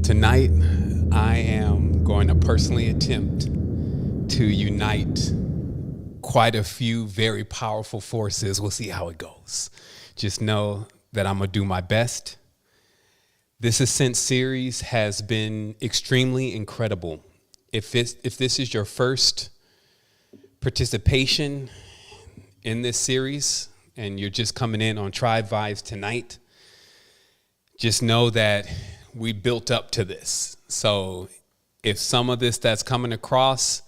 Tonight, I am going to personally attempt to unite quite a few very powerful forces. We'll see how it goes. Just know that I'm going to do my best. This Ascent series has been extremely incredible. If this is your first participation in this series and you're just coming in on Tribe Vibes tonight, just know that we built up to this. So if some of this that's coming across,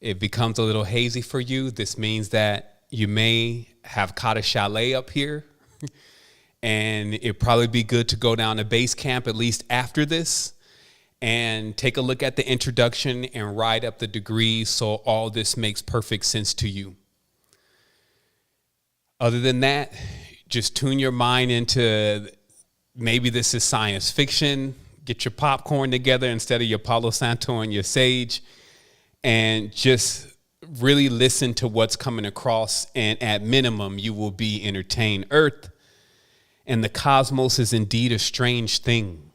it becomes a little hazy for you, this means that you may have caught a chalet up here and it'd probably be good to go down to base camp at least after this and take a look at the introduction and write up the degrees so all this makes perfect sense to you. Other than that, just tune your mind into maybe this is science fiction. Get your popcorn together instead of your Palo Santo and your sage, and just really listen to what's coming across. And at minimum, you will be entertained. Earth and the cosmos is indeed a strange thing.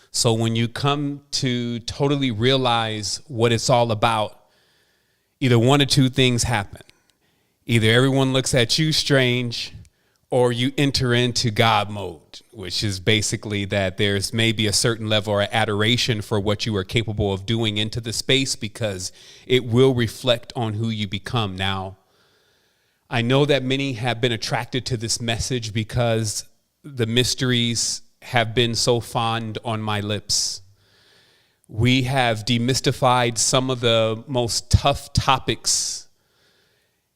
So when you come to totally realize what it's all about, either one or two things happen. Either everyone looks at you strange, or you enter into God mode, which is basically that there's maybe a certain level of adoration for what you are capable of doing into the space, because it will reflect on who you become. Now, I know that many have been attracted to this message because the mysteries have been so fond on my lips. We have demystified some of the most tough topics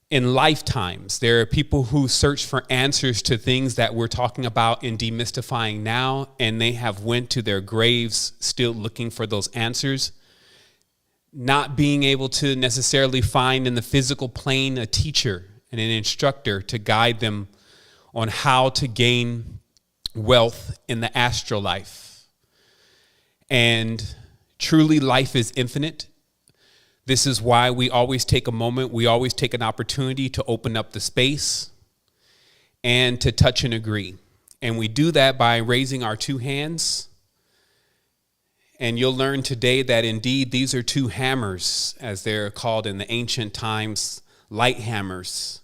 in lifetimes. There are people who search for answers to things that we're talking about and demystifying now, and they have went to their graves still looking for those answers, not being able to necessarily find in the physical plane a teacher and an instructor to guide them on how to gain wealth in the astral life. And truly, life is infinite. This is why we always take a moment, we always take an opportunity to open up the space and to touch and agree. And we do that by raising our two hands. And you'll learn today that indeed these are two hammers, as they're called in the ancient times, light hammers.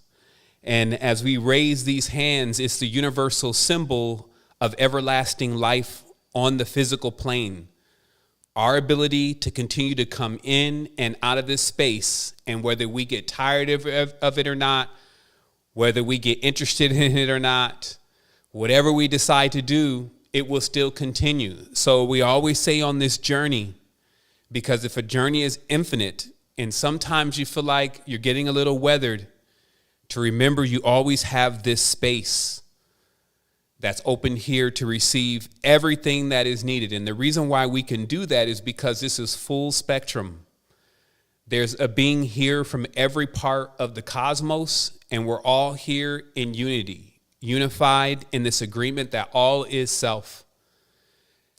And as we raise these hands, it's the universal symbol of everlasting life on the physical plane. Our ability to continue to come in and out of this space, and whether we get tired of it or not, whether we get interested in it or not, whatever we decide to do, it will still continue. So we always say on this journey, because if a journey is infinite and sometimes you feel like you're getting a little weathered, to remember you always have this space that's open here to receive everything that is needed. And the reason why we can do that is because this is full spectrum. There's a being here from every part of the cosmos, and we're all here in unity, unified in this agreement that all is self.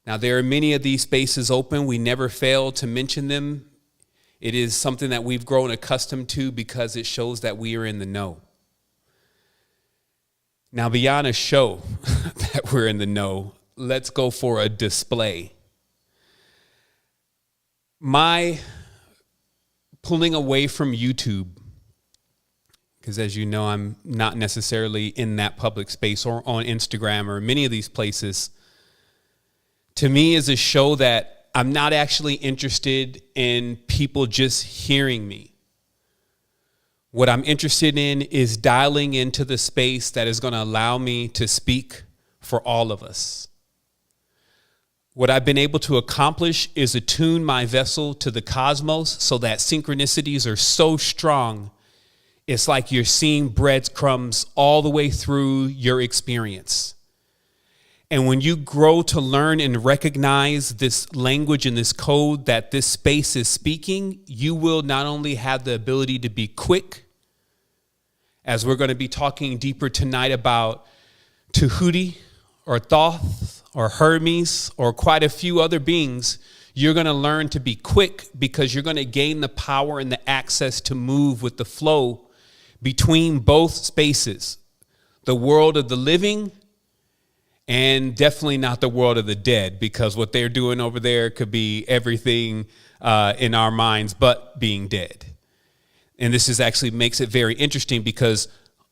Now, there are many of these spaces open. We never fail to mention them. It is something that we've grown accustomed to because it shows that we are in the know. Now, beyond a show that we're in the know, let's go for a display. My pulling away from YouTube, because as you know, I'm not necessarily in that public space or on Instagram or many of these places, to me is a show that I'm not actually interested in people just hearing me. What I'm interested in is dialing into the space that is going to allow me to speak for all of us. What I've been able to accomplish is attune my vessel to the cosmos so that synchronicities are so strong, it's like you're seeing breadcrumbs all the way through your experience. And when you grow to learn and recognize this language and this code that this space is speaking, you will not only have the ability to be quick, as we're going to be talking deeper tonight about Tahuti or Thoth or Hermes or quite a few other beings, you're going to learn to be quick because you're going to gain the power and the access to move with the flow between both spaces, the world of the living and definitely not the world of the dead, because what they're doing over there could be everything in our minds but being dead. And this is actually makes it very interesting, because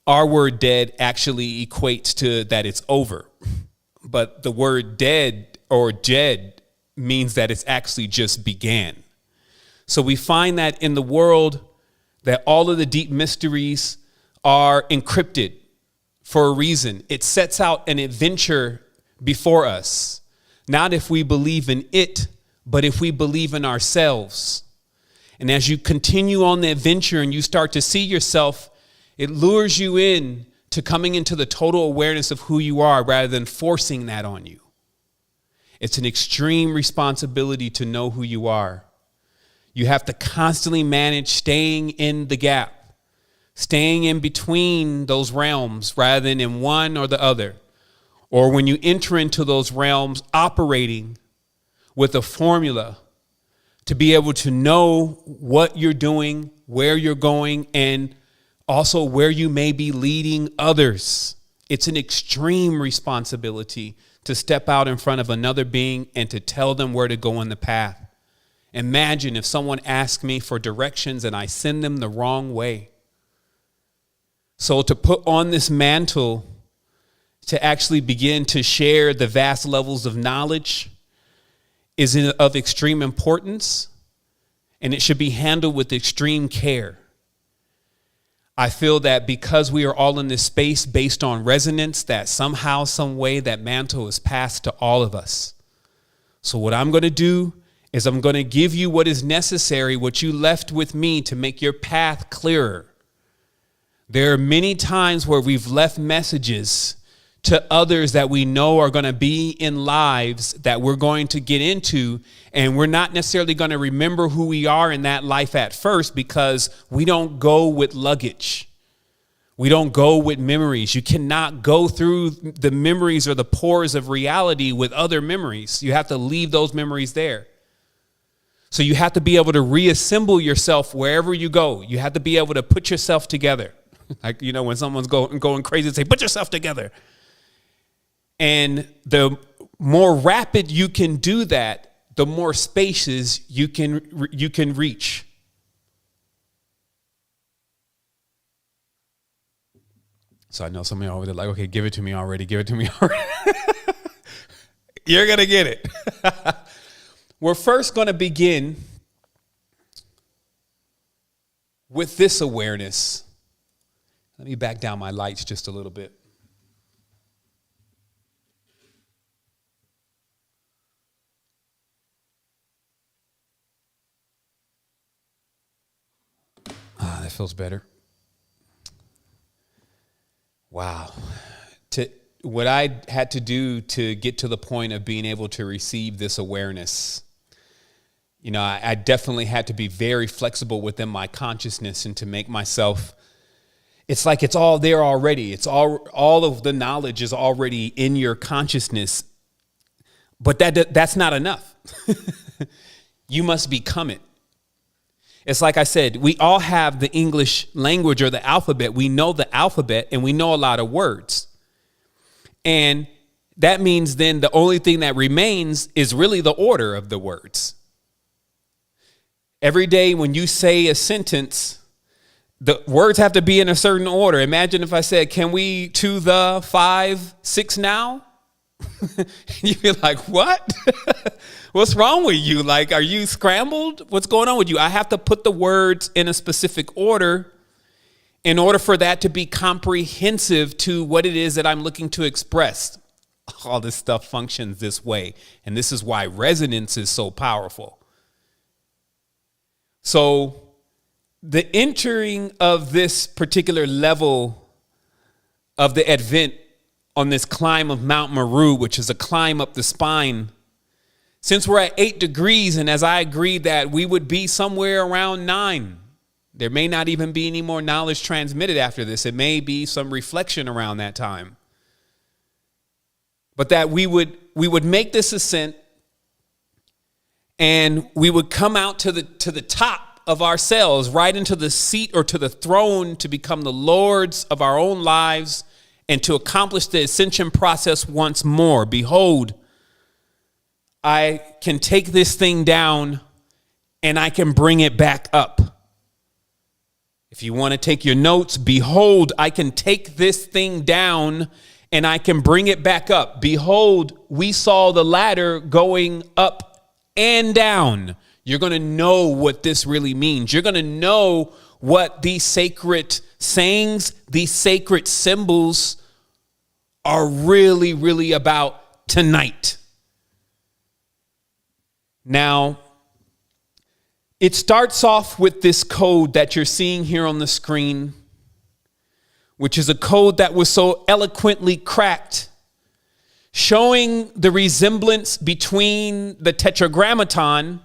our word dead actually equates to that it's over. But the word dead or Djed means that it's actually just began. So we find that in the world that all of the deep mysteries are encrypted for a reason. It sets out an adventure before us, not if we believe in it, but if we believe in ourselves. And as you continue on the adventure and you start to see yourself, it lures you in to coming into the total awareness of who you are rather than forcing that on you. It's an extreme responsibility to know who you are. You have to constantly manage staying in the gap, staying in between those realms rather than in one or the other. Or when you enter into those realms, operating with a formula to be able to know what you're doing, where you're going, and also where you may be leading others. It's an extreme responsibility to step out in front of another being and to tell them where to go in the path. Imagine if someone asked me for directions and I send them the wrong way. So to put on this mantle, to actually begin to share the vast levels of knowledge is of extreme importance, and it should be handled with extreme care. I feel that because we are all in this space based on resonance, that somehow, some way, that mantle is passed to all of us. So what I'm going to do is I'm going to give you what is necessary, what you left with me to make your path clearer. There are many times where we've left messages to others that we know are going to be in lives that we're going to get into, and we're not necessarily going to remember who we are in that life at first, because we don't go with luggage. We don't go with memories. You cannot go through the memories or the pores of reality with other memories. You have to leave those memories there. So you have to be able to reassemble yourself wherever you go. You have to be able to put yourself together. Like, when someone's going crazy, say, put yourself together. And the more rapid you can do that, the more spaces you can reach. So I know some of you over there like, okay, give it to me already. Give it to me already. You're going to get it. We're first going to begin with this awareness. Let me back down my lights just a little bit. That feels better. Wow. What I had to do to get to the point of being able to receive this awareness, I definitely had to be very flexible within my consciousness and to make myself, it's like it's all there already. It's all of the knowledge is already in your consciousness, but that's not enough. You must become it. It's like I said, we all have the English language or the alphabet. We know the alphabet and we know a lot of words. And that means then the only thing that remains is really the order of the words. Every day when you say a sentence, the words have to be in a certain order. Imagine if I said, can we to the 5, 6 now? You'd be like, what? What's wrong with you? Like, are you scrambled? What's going on with you? I have to put the words in a specific order in order for that to be comprehensive to what it is that I'm looking to express. All this stuff functions this way. And this is why resonance is so powerful. So the entering of this particular level of the advent on this climb of Mount Meru, which is a climb up the spine, since we're at 8 degrees, and as I agreed that we would be somewhere around 9, there may not even be any more knowledge transmitted after this. It may be some reflection around that time. But that we would make this ascent, and we would come out to the top of ourselves, right into the seat or to the throne to become the lords of our own lives and to accomplish the ascension process once more. Behold, I can take this thing down and I can bring it back up. If you want to take your notes, behold, I can take this thing down and I can bring it back up. Behold, we saw the ladder going up and down. You're going to know what this really means. You're going to know what these sacred sayings, these sacred symbols are really, really about tonight. Now, it starts off with this code that you're seeing here on the screen, which is a code that was so eloquently cracked, showing the resemblance between the tetragrammaton,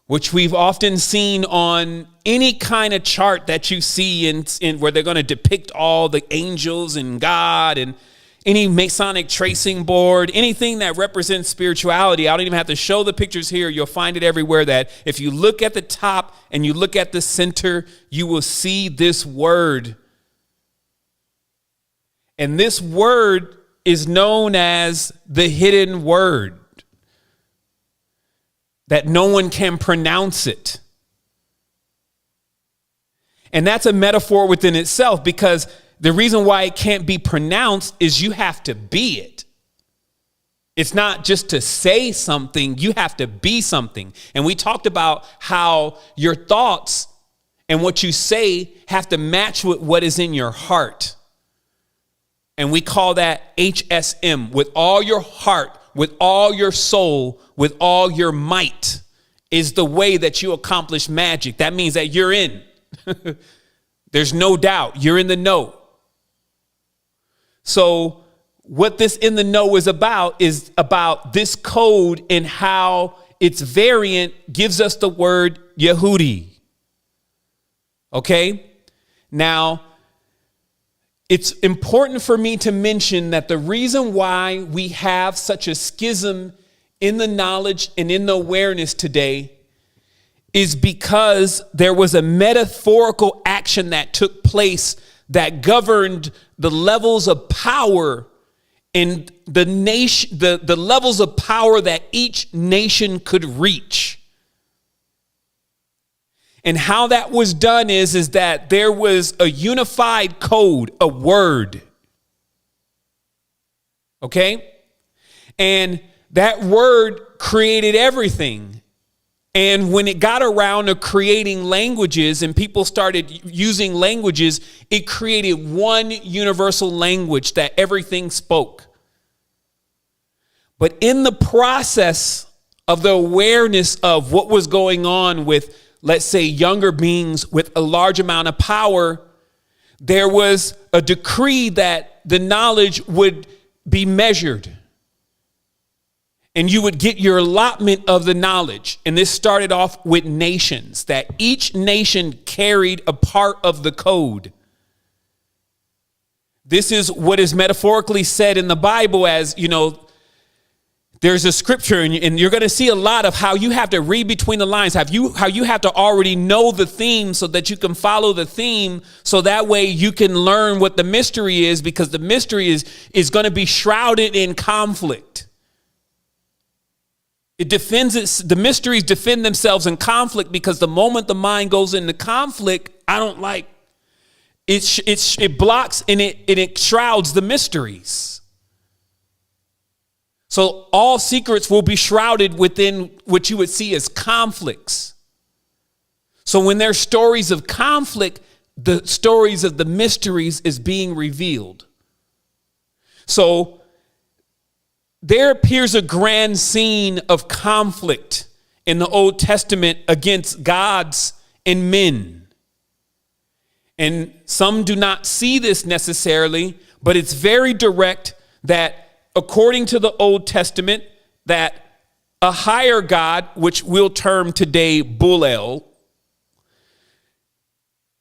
which we've often seen on any kind of chart that you see in where they're going to depict all the angels and God and any Masonic tracing board, anything that represents spirituality. I don't even have to show the pictures here. You'll find it everywhere, that if you look at the top and you look at the center, you will see this word. And this word is known as the hidden word, that no one can pronounce it. And that's a metaphor within itself, because the reason why it can't be pronounced is you have to be it. It's not just to say something, you have to be something. And we talked about how your thoughts and what you say have to match with what is in your heart. And we call that HSM, with all your heart, with all your soul, with all your might, is the way that you accomplish magic. That means that you're in. There's no doubt. You're in the know. So what this in the know is about this code and how its variant gives us the word Yehudi. Okay? Now, it's important for me to mention that the reason why we have such a schism in the knowledge and in the awareness today is because there was a metaphorical action that took place that governed the levels of power and the nation, the levels of power that each nation could reach. And how that was done is that there was a unified code, a word. Okay? And that word created everything. And when it got around to creating languages and people started using languages, it created one universal language that everything spoke. But in the process of the awareness of what was going on with, let's say, younger beings with a large amount of power, there was a decree that the knowledge would be measured. And you would get your allotment of the knowledge. And this started off with nations, that each nation carried a part of the code. This is what is metaphorically said in the Bible as, there's a scripture and you're going to see a lot of how you have to read between the lines, how you have to already know the theme so that you can follow the theme. So that way you can learn what the mystery is, because the mystery is going to be shrouded in conflict. The mysteries defend themselves in conflict, because the moment the mind goes into conflict, it blocks and it shrouds the mysteries. So all secrets will be shrouded within what you would see as conflicts. So when there's stories of conflict, the stories of the mysteries is being revealed. So there appears a grand scene of conflict in the Old Testament against gods and men. And some do not see this necessarily, but it's very direct that according to the Old Testament, that a higher God, which we'll term today Bulel,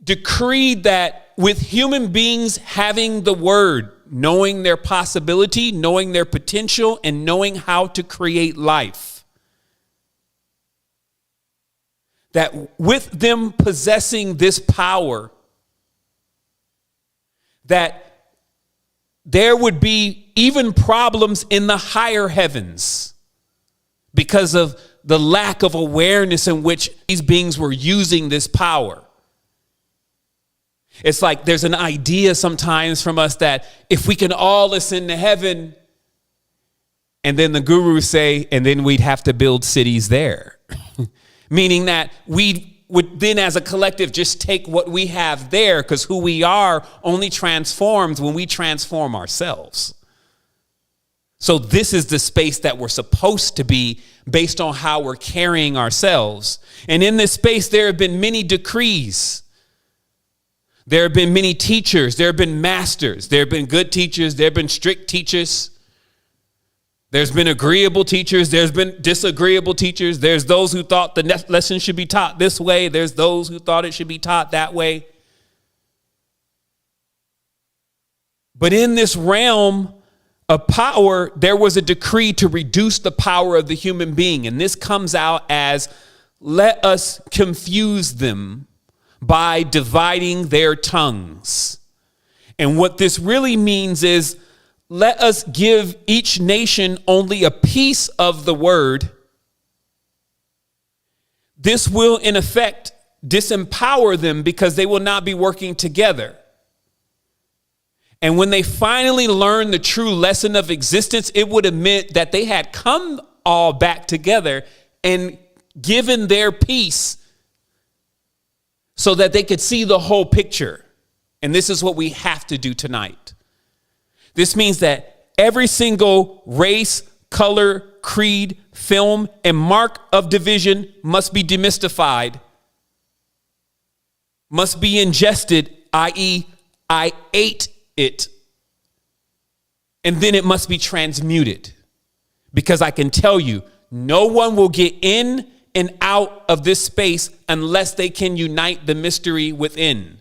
decreed that with human beings having the word, knowing their possibility, knowing their potential, and knowing how to create life, that with them possessing this power, that there would be even problems in the higher heavens because of the lack of awareness in which these beings were using this power. It's like there's an idea sometimes from us that if we can all ascend to heaven, and then the gurus say, and then we'd have to build cities there. Meaning that we would then as a collective just take what we have there, because who we are only transforms when we transform ourselves. So this is the space that we're supposed to be based on how we're carrying ourselves. And in this space, there have been many decrees. There have been many teachers. There have been masters. There have been good teachers. There have been strict teachers. There's been agreeable teachers. There's been disagreeable teachers. There's those who thought the lesson should be taught this way. There's those who thought it should be taught that way. But in this realm of power, there was a decree to reduce the power of the human being. And this comes out as, let us confuse them by dividing their tongues. And what this really means is, let us give each nation only a piece of the word. This will, in effect, disempower them because they will not be working together. And when they finally learn the true lesson of existence, it would admit that they had come all back together and given their piece so that they could see the whole picture. And this is what we have to do tonight. This means that every single race, color, creed, film, and mark of division must be demystified, must be ingested, i.e., I ate it, and then it must be transmuted. Because I can tell you, no one will get in and out of this space unless they can unite the mystery within.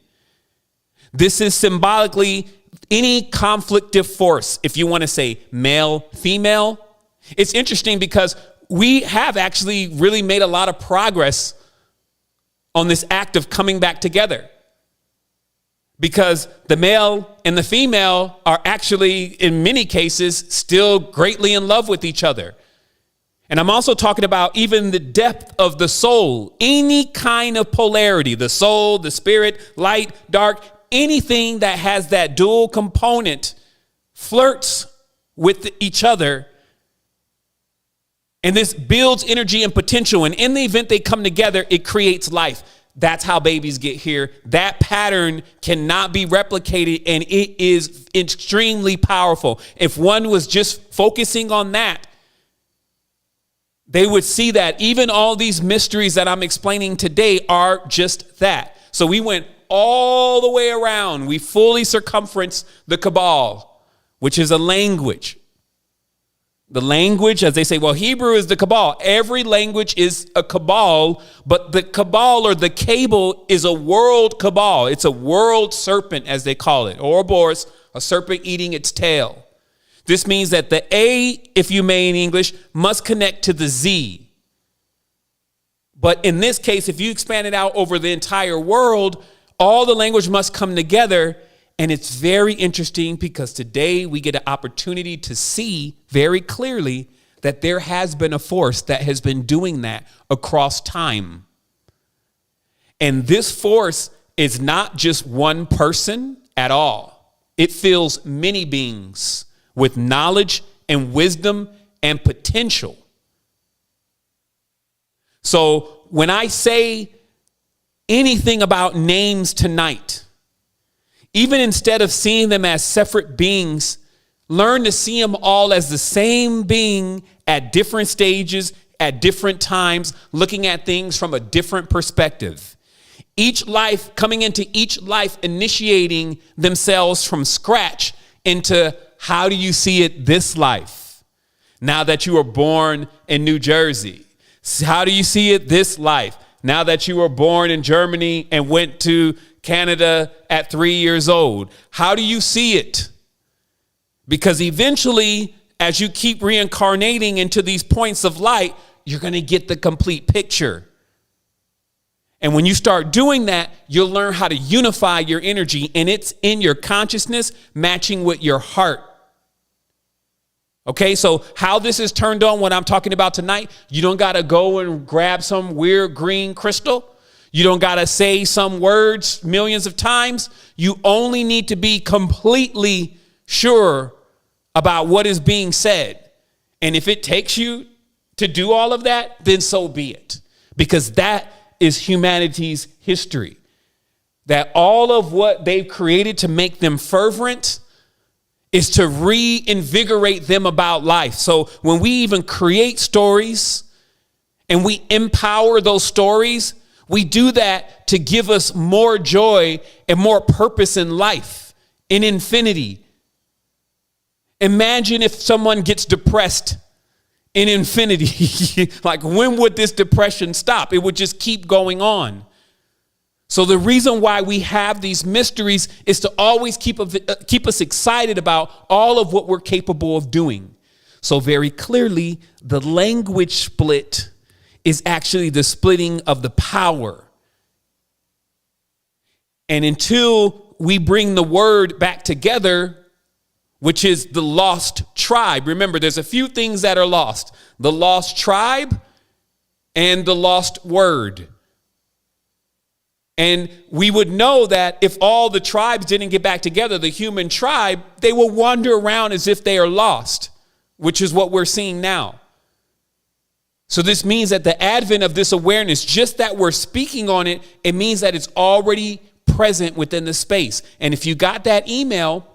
This is symbolically any conflictive force, if you want to say male, female. It's interesting because we have actually really made a lot of progress on this act of coming back together. Because the male and the female are actually, in many cases, still greatly in love with each other. And I'm also talking about even the depth of the soul, any kind of polarity, the soul, the spirit, light, dark, anything that has that dual component flirts with each other. And this builds energy and potential. And in the event they come together, it creates life. That's how babies get here. That pattern cannot be replicated, and it is extremely powerful. If one was just focusing on that, they would see that even all these mysteries that I'm explaining today are just that. So we went all the way around. We fully circumferenced the Cabal, which is a language. The language, as they say, well, Hebrew is the Cabal. Every language is a Cabal, but the Cabal or the cable is a world Cabal. It's a world serpent, as they call it. Ouroboros, a serpent eating its tail. This means that the A, if you may in English, must connect to the Z. But in this case, if you expand it out over the entire world, all the language must come together. And it's very interesting because today we get an opportunity to see very clearly that there has been a force that has been doing that across time. And this force is not just one person at all. It fills many beings with knowledge and wisdom and potential. So when I say anything about names tonight, even instead of seeing them as separate beings, learn to see them all as the same being at different stages, at different times, looking at things from a different perspective. Each life, coming into each life, initiating themselves from scratch into how do you see it this life? Now that you were born in New Jersey, how do you see it this life? Now that you were born in Germany and went to Canada at 3 years old, how do you see it? Because eventually, as you keep reincarnating into these points of light, you're going to get the complete picture. And when you start doing that, you'll learn how to unify your energy, and it's in your consciousness matching with your heart. Okay, so how this is turned on, what I'm talking about tonight, you don't got to go and grab some weird green crystal. You don't got to say some words millions of times. You only need to be completely sure about what is being said. And if it takes you to do all of that, then so be it. Because that is humanity's history. That all of what they've created to make them fervent is to reinvigorate them about life. So when we even create stories and we empower those stories, we do that to give us more joy and more purpose in life, in infinity. Imagine if someone gets depressed in infinity. Like, when would this depression stop? It would just keep going on. So the reason why we have these mysteries is to always keep us excited about all of what we're capable of doing. So very clearly, the language split is actually the splitting of the power. And until we bring the word back together, which is the lost tribe. Remember, there's a few things that are lost: the lost tribe and the lost word. And we would know that if all the tribes didn't get back together, the human tribe, they will wander around as if they are lost, which is what we're seeing now. So this means that the advent of this awareness, just that we're speaking on it, it means that it's already present within the space. And if you got that email,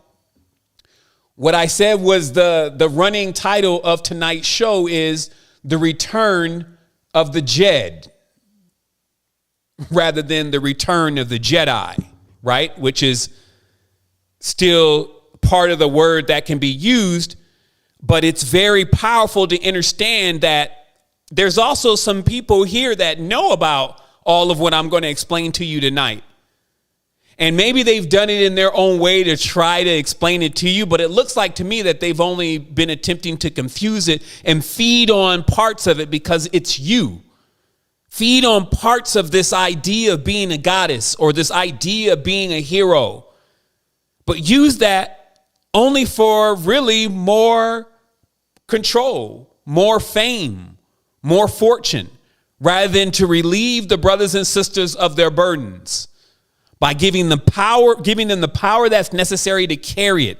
what I said was the running title of tonight's show is The Return of the Jedi, rather than The Return of the Jedi, right? Which is still part of the word that can be used, but it's very powerful to understand that there's also some people here that know about all of what I'm going to explain to you tonight. And maybe they've done it in their own way to try to explain it to you, but it looks like to me that they've only been attempting to confuse it and feed on parts of it because it's you. Feed on parts of this idea of being a goddess or this idea of being a hero, but use that only for really more control, more fame, more fortune, rather than to relieve the brothers and sisters of their burdens by giving them the power that's necessary to carry it.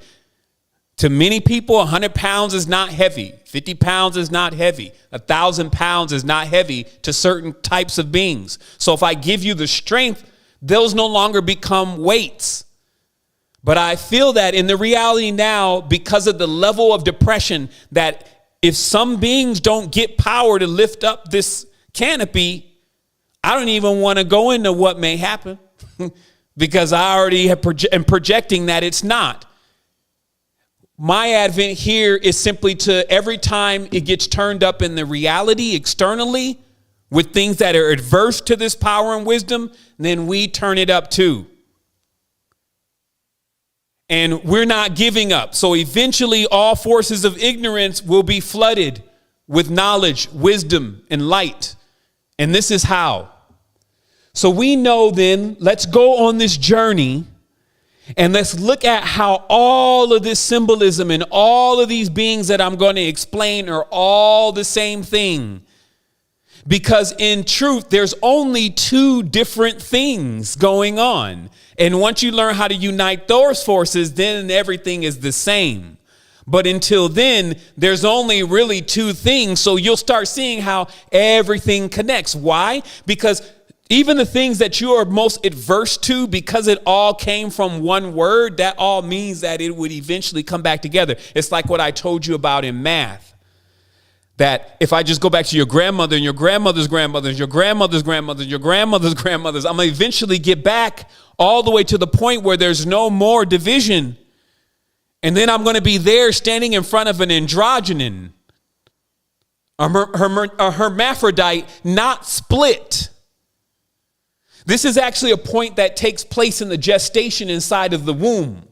To many people, 100 pounds is not heavy. 50 pounds is not heavy. 1,000 pounds is not heavy to certain types of beings. So if I give you the strength, those no longer become weights. But I feel that in the reality now, because of the level of depression, that if some beings don't get power to lift up this canopy, I don't even want to go into what may happen because I already am projecting that it's not. My advent here is simply to, every time it gets turned up in the reality externally with things that are adverse to this power and wisdom, then we turn it up too. And we're not giving up. So eventually all forces of ignorance will be flooded with knowledge, wisdom, and light. And this is how. So we know then, let's go on this journey and let's look at how all of this symbolism and all of these beings that I'm going to explain are all the same thing. Because in truth, there's only two different things going on. And once you learn how to unite those forces, then everything is the same. But until then, there's only really two things. So you'll start seeing how everything connects. Why? Because even the things that you are most adverse to, because it all came from one word, that all means that it would eventually come back together. It's like what I told you about in math. That if I just go back to your grandmother and your grandmother's grandmothers, your grandmother's grandmothers, your grandmother's grandmothers, I'm going to eventually get back all the way to the point where there's no more division. And then I'm going to be there standing in front of an androgynon, a hermaphrodite, not split. This is actually a point that takes place in the gestation inside of the womb.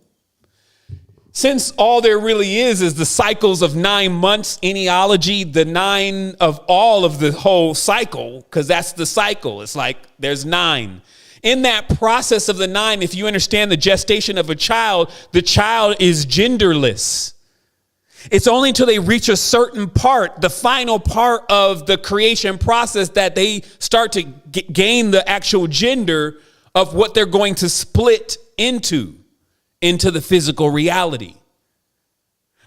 Since all there really is the cycles of 9 months, genealogy, the 9 of all of the whole cycle, because that's the cycle. It's like there's 9. In that process of the 9, if you understand the gestation of a child, the child is genderless. It's only until they reach a certain part, the final part of the creation process, that they start to gain the actual gender of what they're going to split into the physical reality.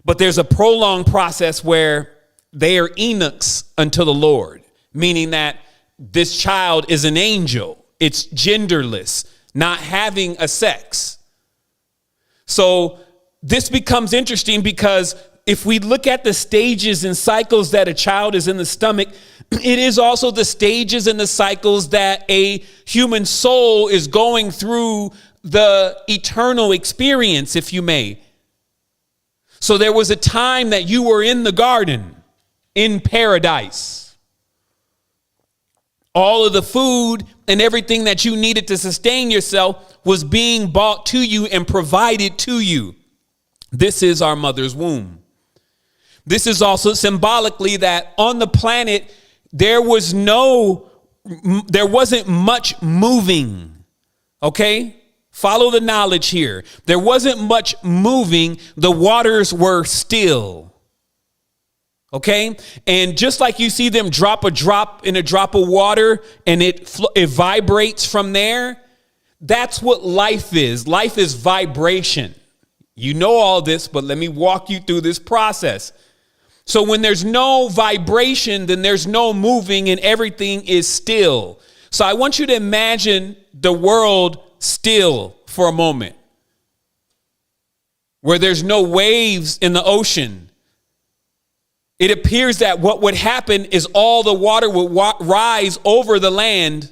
But there's a prolonged process where they are eunuchs unto the Lord, meaning that this child is an angel. It's genderless, not having a sex. So this becomes interesting because if we look at the stages and cycles that a child is in the stomach, it is also the stages and the cycles that a human soul is going through the eternal experience, if you may. So there was a time that you were in the garden, in paradise. All of the food and everything that you needed to sustain yourself was being brought to you and provided to you. This is our mother's womb. This is also symbolically that on the planet, there wasn't much moving. Okay? Follow the knowledge here. There wasn't much moving. The waters were still. Okay? And just like you see them drop a drop in a drop of water and it vibrates from there, that's what life is. Life is vibration. You know all this, but let me walk you through this process. So when there's no vibration, then there's no moving and everything is still. So I want you to imagine the world still for a moment, where there's no waves in the ocean. It appears that what would happen is all the water would rise over the land.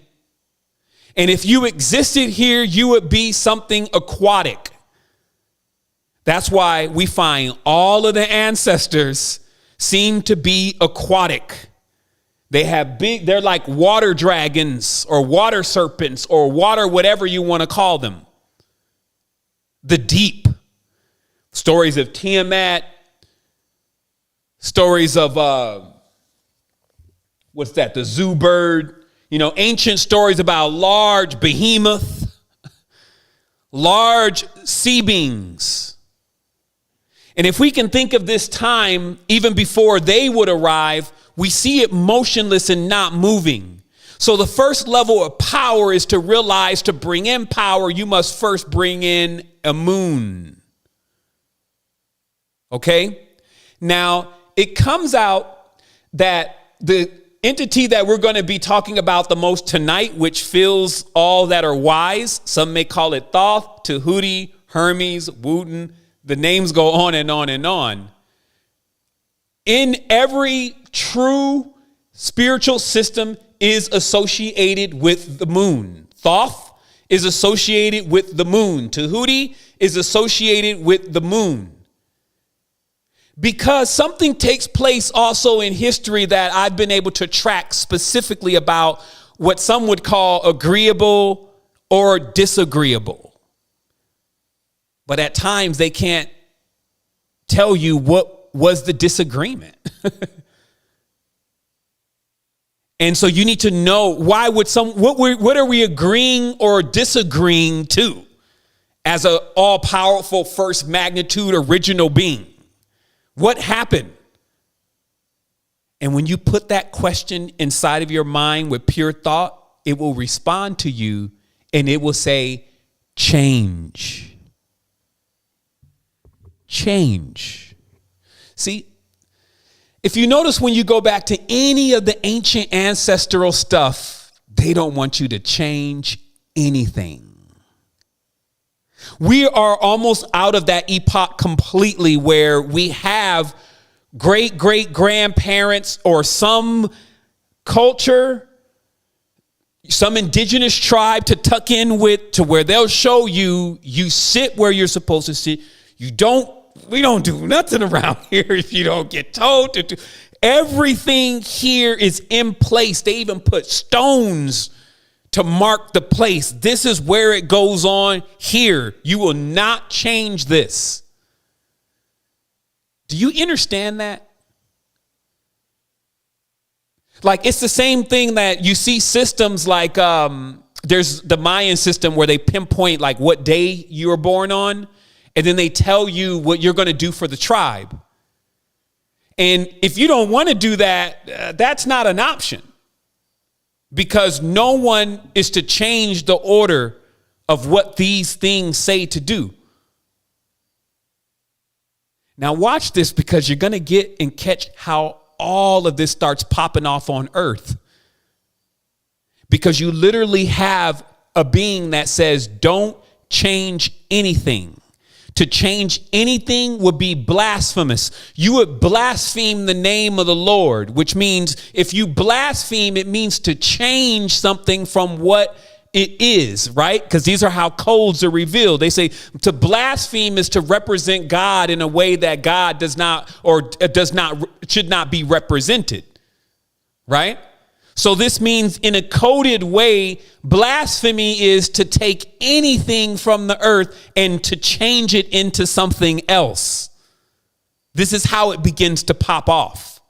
And if you existed here, you would be something aquatic. That's why we find all of the ancestors seem to be aquatic. They're like water dragons or water serpents or water, whatever you want to call them. The deep. Stories of Tiamat. Stories of, the zoo bird. Ancient stories about large behemoth. Large sea beings. And if we can think of this time, even before they would arrive, we see it motionless and not moving. So the first level of power is to realize to bring in power, you must first bring in a moon. Okay? Now, it comes out that the entity that we're going to be talking about the most tonight, which fills all that are wise, some may call it Thoth, Tahuti, Hermes, Wooten. The names go on and on and on. In every true spiritual system is associated with the moon. Thoth is associated with the moon. Tahuti is associated with the moon. Because something takes place also in history that I've been able to track specifically about what some would call agreeable or disagreeable. But at times they can't tell you what was the disagreement. And so you need to know why would what are we agreeing or disagreeing to as an all-powerful first magnitude original being? What happened? And when you put that question inside of your mind with pure thought, it will respond to you and it will say, change. Change. See, if you notice when you go back to any of the ancient ancestral stuff, they don't want you to change anything. We are almost out of that epoch completely where we have great-great-grandparents or some culture, some indigenous tribe to tuck in with, to where they'll show you, you sit where you're supposed to sit. We don't do nothing around here if you don't get told to do. Everything here is in place. They even put stones to mark the place. This is where it goes on here. You will not change this. Do you understand that? Like, it's the same thing that you see systems like there's the Mayan system where they pinpoint like what day you were born on, and then they tell you what you're going to do for the tribe. And if you don't want to do that, that's not an option, because no one is to change the order of what these things say to do. Now watch this, because you're going to get and catch how all of this starts popping off on earth. Because you literally have a being that says, don't change anything. To change anything would be blasphemous. You would blaspheme the name of the Lord, which means if you blaspheme, it means to change something from what it is, right? Because these are how codes are revealed. They say to blaspheme is to represent God in a way that God does not, or should not be represented, right? So this means in a coded way, blasphemy is to take anything from the earth and to change it into something else. This is how it begins to pop off.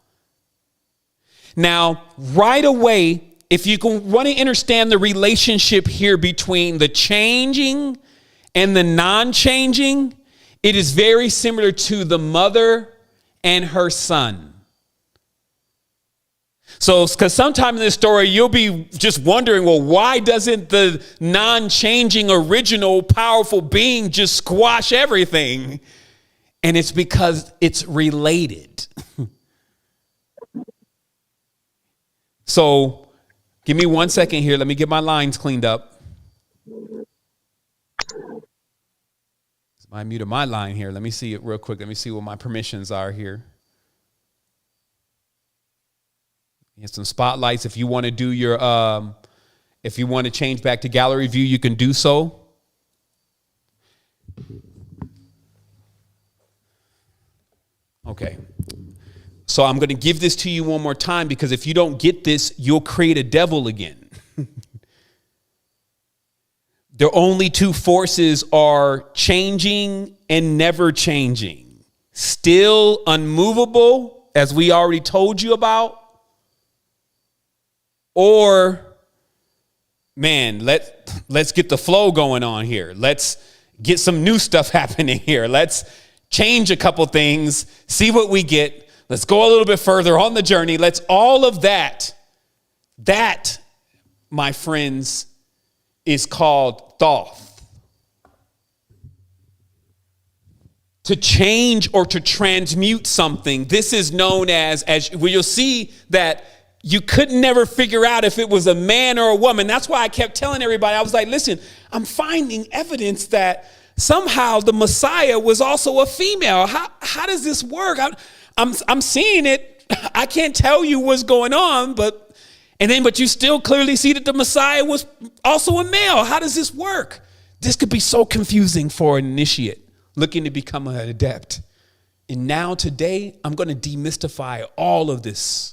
Now, right away, if you want to understand the relationship here between the changing and the non-changing, it is very similar to the mother and her son. So, because sometime in this story, you'll be just wondering, well, why doesn't the non-changing original powerful being just squash everything? And it's because it's related. So, give me 1 second here. Let me get my lines cleaned up. I muted my line here. Let me see it real quick. Let me see what my permissions are here. Here's some spotlights. If you want to do your, if you want to change back to gallery view, you can do so. Okay. So I'm going to give this to you one more time, because if you don't get this, you'll create a devil again. The only two forces are changing and never changing. Still unmovable, as we already told you about. Or, man, let's get the flow going on here. Let's get some new stuff happening here. Let's change a couple things, see what we get. Let's go a little bit further on the journey. Let's all of that, my friends, is called thoth. To change or to transmute something. This is known as well, you'll see that you could never figure out if it was a man or a woman. That's why I kept telling everybody, I was like, listen, I'm finding evidence that somehow the Messiah was also a female. How does this work? I'm seeing it. I can't tell you what's going on, but you still clearly see that the Messiah was also a male. How does this work? This could be so confusing for an initiate looking to become an adept. And now today, I'm going to demystify all of this.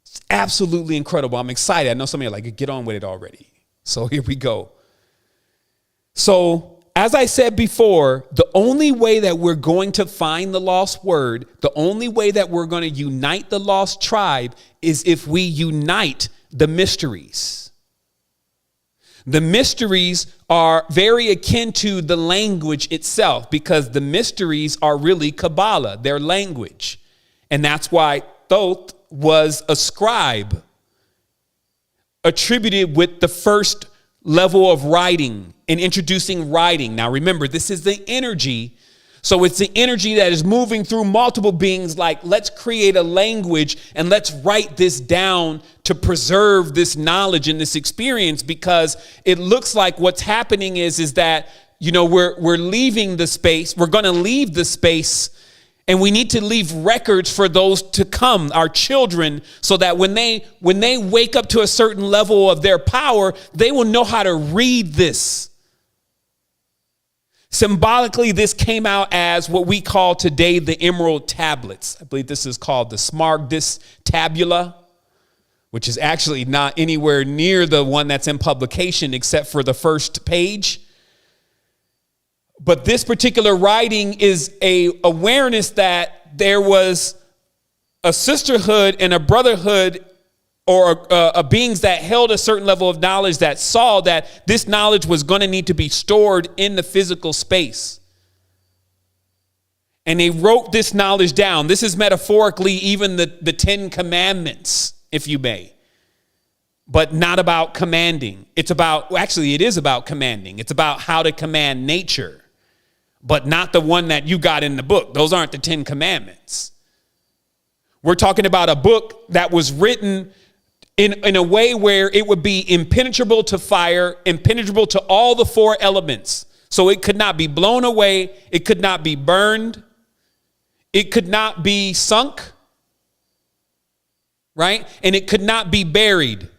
It's absolutely incredible. I'm excited. I know some of you are like, get on with it already. So here we go. So as I said before, the only way that we're going to find the lost word, the only way that we're going to unite the lost tribe is if we unite the mysteries. The mysteries are very akin to the language itself, because the mysteries are really Kabbalah, their language. And that's why Thoth was a scribe, attributed with the first level of writing and introducing writing. Now remember, this is the energy. So it's the energy that is moving through multiple beings. Like, let's create a language and let's write this down to preserve this knowledge and this experience, because it looks like what's happening is that, we're leaving the space. We're going to leave the space. And we need to leave records for those to come, our children, so that when they wake up to a certain level of their power, they will know how to read this. Symbolically, this came out as what we call today the emerald tablets. I believe this is called the Smaragdus tabula, which is actually not anywhere near the one that's in publication except for the first page. But this particular writing is a awareness that there was a sisterhood and a brotherhood, or a beings that held a certain level of knowledge, that saw that this knowledge was going to need to be stored in the physical space. And they wrote this knowledge down. This is metaphorically even the 10 commandments, if you may, but not about commanding. It's about, actually, it is about commanding. It's about how to command nature, but not the one that you got in the book. Those aren't the 10 commandments. We're talking about a book that was written in a way where it would be impenetrable to fire, impenetrable to all the 4 elements. So it could not be blown away. It could not be burned. It could not be sunk, right? And it could not be buried.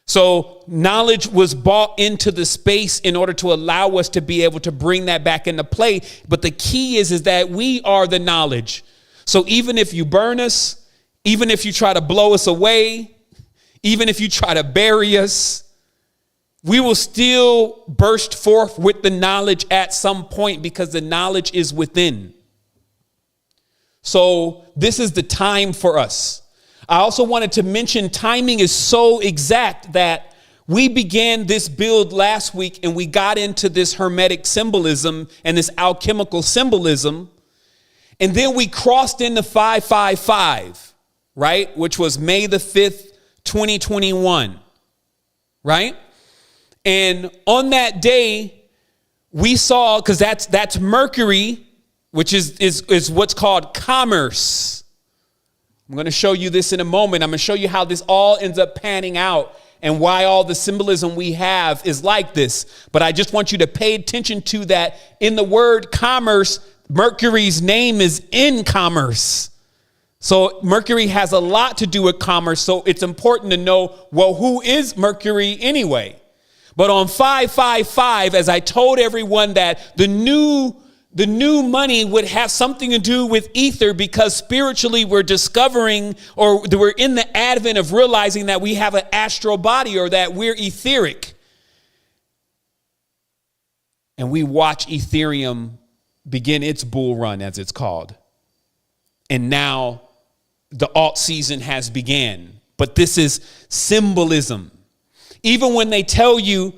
So knowledge was brought into the space in order to allow us to be able to bring that back into play. But the key is that we are the knowledge. So even if you burn us, even if you try to blow us away, even if you try to bury us, we will still burst forth with the knowledge at some point, because the knowledge is within. So this is the time for us. I also wanted to mention timing is so exact that we began this build last week and we got into this hermetic symbolism and this alchemical symbolism. And then we crossed into 555, right? Which was May the 5th, 2021, right? And on that day, we saw, because that's Mercury, which is what's called commerce. I'm going to show you this in a moment. I'm going to show you how this all ends up panning out and why all the symbolism we have is like this. But I just want you to pay attention to that. In the word commerce, Mercury's name is in commerce. So Mercury has a lot to do with commerce. So it's important to know, well, who is Mercury anyway? But on 555, as I told everyone, that the new money would have something to do with ether, because spiritually we're discovering, or we're in the advent of realizing that we have an astral body, or that we're etheric. And we watch Ethereum begin its bull run, as it's called. And now the alt season has began. But this is symbolism. Even when they tell you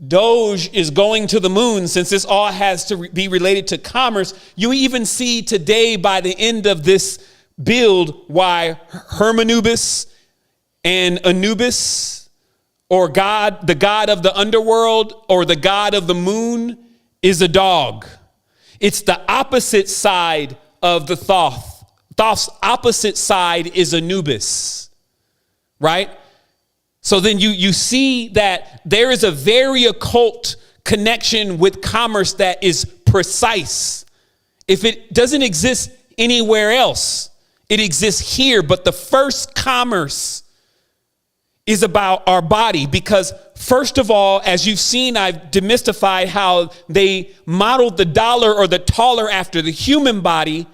Doge is going to the moon, since this all has to be related to commerce, you even see today by the end of this build why Hermanubis and Anubis, or God, the god of the underworld, or the god of the moon, is a dog. It's the opposite side of the Thoth. Thoth's opposite side is Anubis, right? So then you see that there is a very occult connection with commerce that is precise. If it doesn't exist anywhere else, it exists here. But the first commerce is about our body, because first of all, as you've seen, I've demystified how they modeled the dollar or the taller after the human body.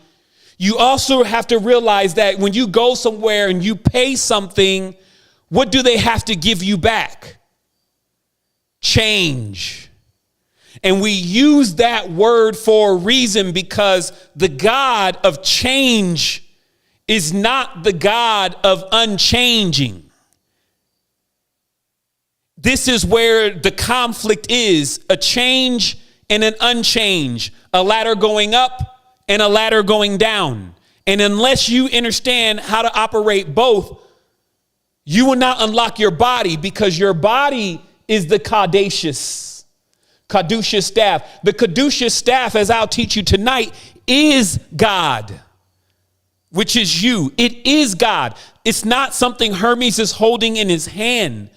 You also have to realize that when you go somewhere and you pay something, what do they have to give you back? Change. And we use that word for a reason, because the God of change is not the God of unchanging. This is where the conflict is: a change and an unchange, a ladder going up and a ladder going down. And unless you understand how to operate both, you will not unlock your body, because your body is the caduceus staff. The caduceus staff, as I'll teach you tonight, is God, which is you. It is God. It's not something Hermes is holding in his hand.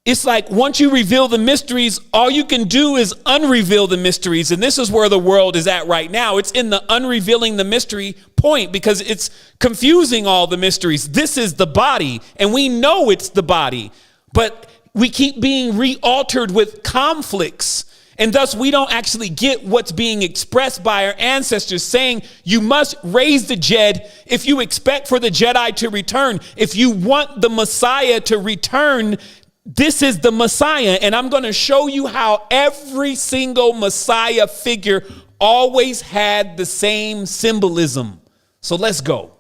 It's like once you reveal the mysteries, all you can do is unreveal the mysteries. And this is where the world is at right now. It's in the unrevealing the mystery point, because it's confusing all the mysteries. This is the body, and we know it's the body, but we keep being re-altered with conflicts. And thus we don't actually get what's being expressed by our ancestors, saying you must raise the Jedi if you expect for the Jedi to return. If you want the Messiah to return, this is the Messiah. And I'm going to show you how every single Messiah figure always had the same symbolism. So let's go.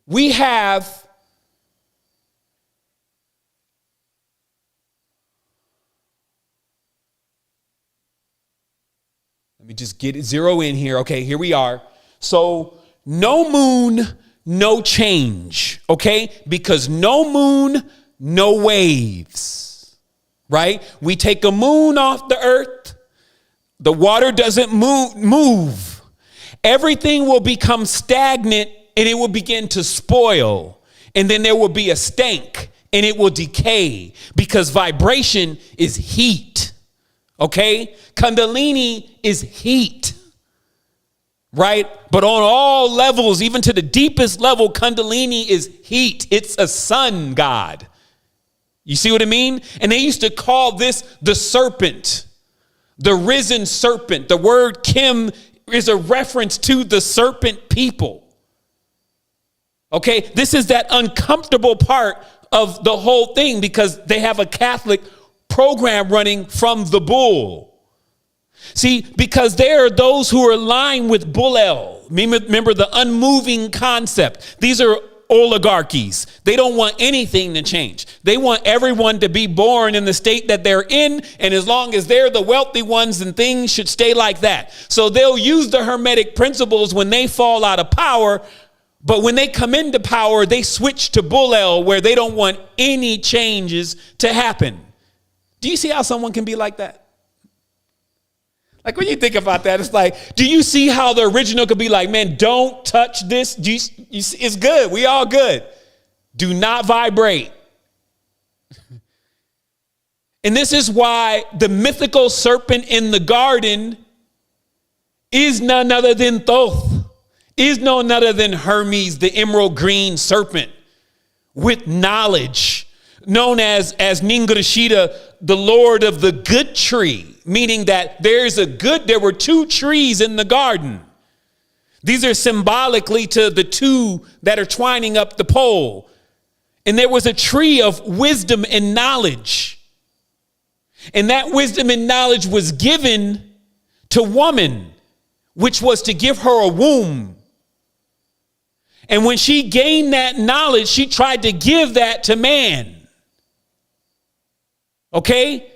We have let me just get it, zero in here. Okay, here we are. So no moon, no change. Okay, because no moon, no waves. Right? We take a moon off the earth. The water doesn't move. Everything will become stagnant and it will begin to spoil. And then there will be a stank and it will decay because vibration is heat. Okay? Kundalini is heat. Right? But on all levels, even to the deepest level, Kundalini is heat. It's a sun god. You see what I mean? And they used to call this the serpent. The risen serpent. The word Kim is a reference to the serpent people. Okay, this is that uncomfortable part of the whole thing because they have a Catholic program running from the bull. See, because there are those who are aligned with Bull-El. Remember the unmoving concept. These are oligarchies. They don't want anything to change. They want everyone to be born in the state that they're in. And as long as they're the wealthy ones, then things should stay like that. So they'll use the Hermetic principles when they fall out of power. But when they come into power, they switch to Bull-El where they don't want any changes to happen. Do you see how someone can be like that? Like when you think about that, it's like, do you see how the original could be like, man, don't touch this. You see, it's good. We all good. Do not vibrate. And this is why the mythical serpent in the garden is none other than Thoth, is none other than Hermes, the emerald green serpent with knowledge, known as Ningrashita, the Lord of the good tree, meaning that there were two trees in the garden. These are symbolically to the two that are twining up the pole. And there was a tree of wisdom and knowledge. And that wisdom and knowledge was given to woman, which was to give her a womb. And when she gained that knowledge, she tried to give that to man. Okay?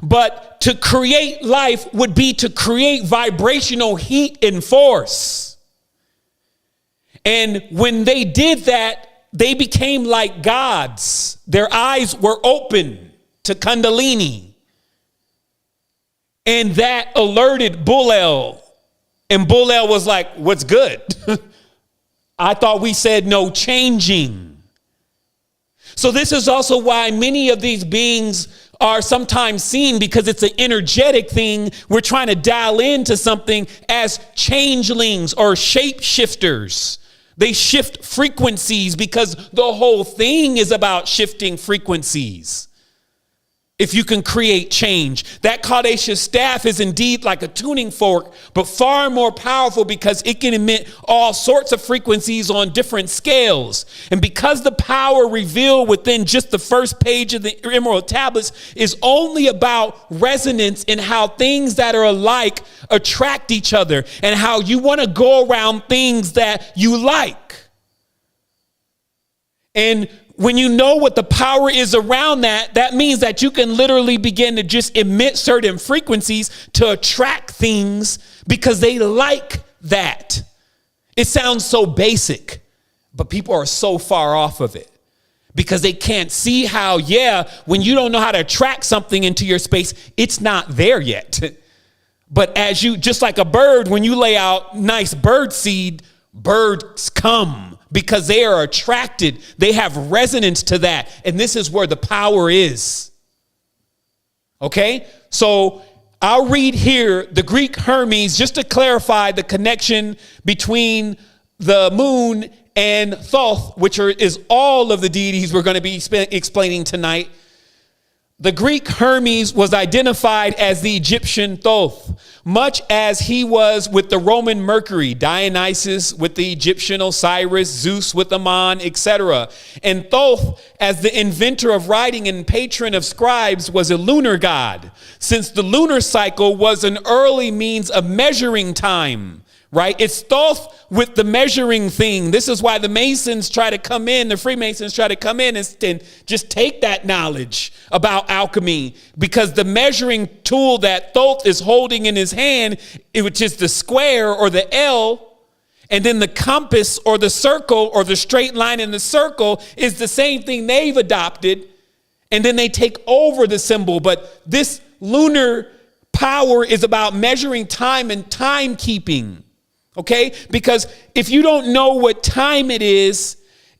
But to create life would be to create vibrational heat and force. And when they did that, they became like gods. Their eyes were open to Kundalini. And that alerted Bull-El. And Bull-El was like, what's good? I thought we said no changing. So this is also why many of these beings are sometimes seen, because it's an energetic thing. We're trying to dial into something as changelings or shapeshifters. They shift frequencies because the whole thing is about shifting frequencies. If you can create change, that Caduceus staff is indeed like a tuning fork, but far more powerful because it can emit all sorts of frequencies on different scales. And because the power revealed within just the first page of the Emerald Tablets is only about resonance and how things that are alike attract each other and how you want to go around things that you like. And when you know what the power is around that, that means that you can literally begin to just emit certain frequencies to attract things because they like that. It sounds so basic, but people are so far off of it because they can't see how, when you don't know how to attract something into your space, it's not there yet. But as you, just like a bird, when you lay out nice bird seed, birds come. Because they are attracted. They have resonance to that. And this is where the power is. Okay? So I'll read here the Greek Hermes just to clarify the connection between the moon and Thoth, which is all of the deities we're going to be explaining tonight. The Greek Hermes was identified as the Egyptian Thoth, much as he was with the Roman Mercury, Dionysus with the Egyptian Osiris, Zeus with Ammon, etc. And Thoth, as the inventor of writing and patron of scribes, was a lunar god, since the lunar cycle was an early means of measuring time. Right? It's Thoth with the measuring thing. This is why the Masons try to come in, the Freemasons try to come in and just take that knowledge about alchemy, because the measuring tool that Thoth is holding in his hand, which is the square or the L, and then the compass or the circle or the straight line in the circle is the same thing they've adopted. And then they take over the symbol. But this lunar power is about measuring time and timekeeping. Okay, because if you don't know what time it is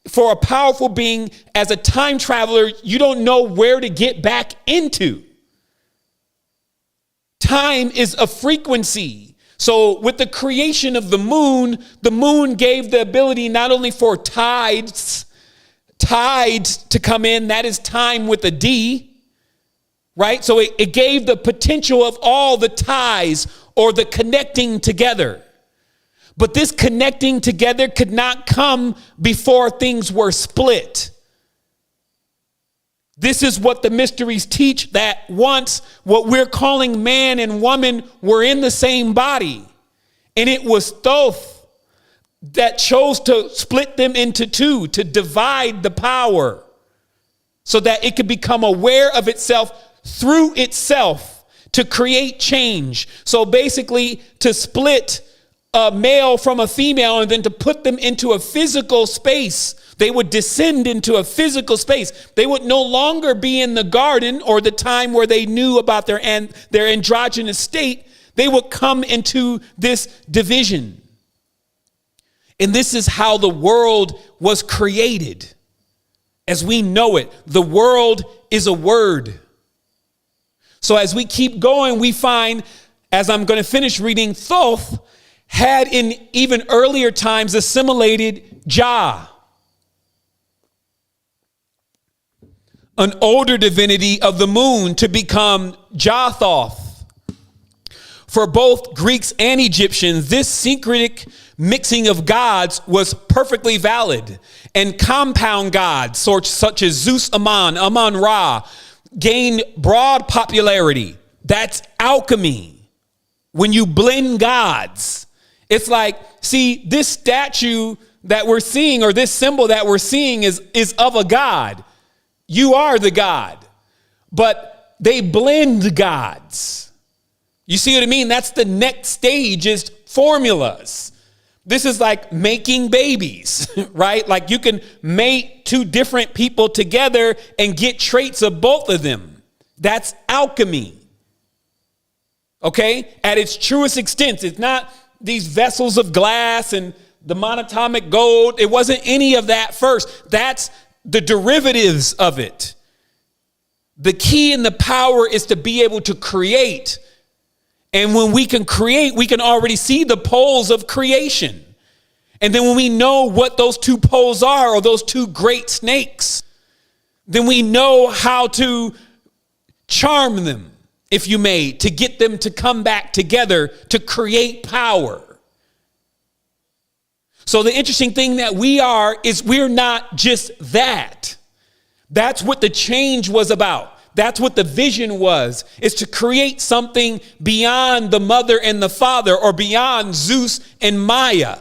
for a powerful being as a time traveler, you don't know where to get back into. Time is a frequency. So with the creation of the moon gave the ability not only for tides to come in, that is time with a D, right? So it gave the potential of all the ties or the connecting together. But this connecting together could not come before things were split. This is what the mysteries teach, that once what we're calling man and woman were in the same body. And it was Thoth that chose to split them into two, to divide the power so that it could become aware of itself through itself to create change. So basically to split a male from a female and then to put them into a physical space. They would descend into a physical space. They would no longer be in the garden or the time where they knew about their androgynous state. They would come into this division. And this is how the world was created as we know it. The world is a word. So as we keep going, we find, as I'm going to finish reading, Thoth had in even earlier times assimilated Jah, an older divinity of the moon, to become Jathoth. For both Greeks and Egyptians, this syncretic mixing of gods was perfectly valid, and compound gods such as Zeus, Ammon, Ra gained broad popularity. That's alchemy. When you blend gods, it's like, see, this statue that we're seeing, or this symbol that we're seeing is of a god. You are the god, but they blend gods. You see what I mean? That's the next stage, is formulas. This is like making babies, right? Like you can mate two different people together and get traits of both of them. That's alchemy. Okay? At its truest extent, it's not these vessels of glass and the monatomic gold. It wasn't any of that first. That's the derivatives of it. The key and the power is to be able to create. And when we can create, we can already see the poles of creation. And then when we know what those two poles are, or those two great snakes, then we know how to charm them, if you may, to get them to come back together to create power. So the interesting thing that we are is we're not just that. That's what the change was about. That's what the vision was, is to create something beyond the mother and the father, or beyond Zeus and Maya.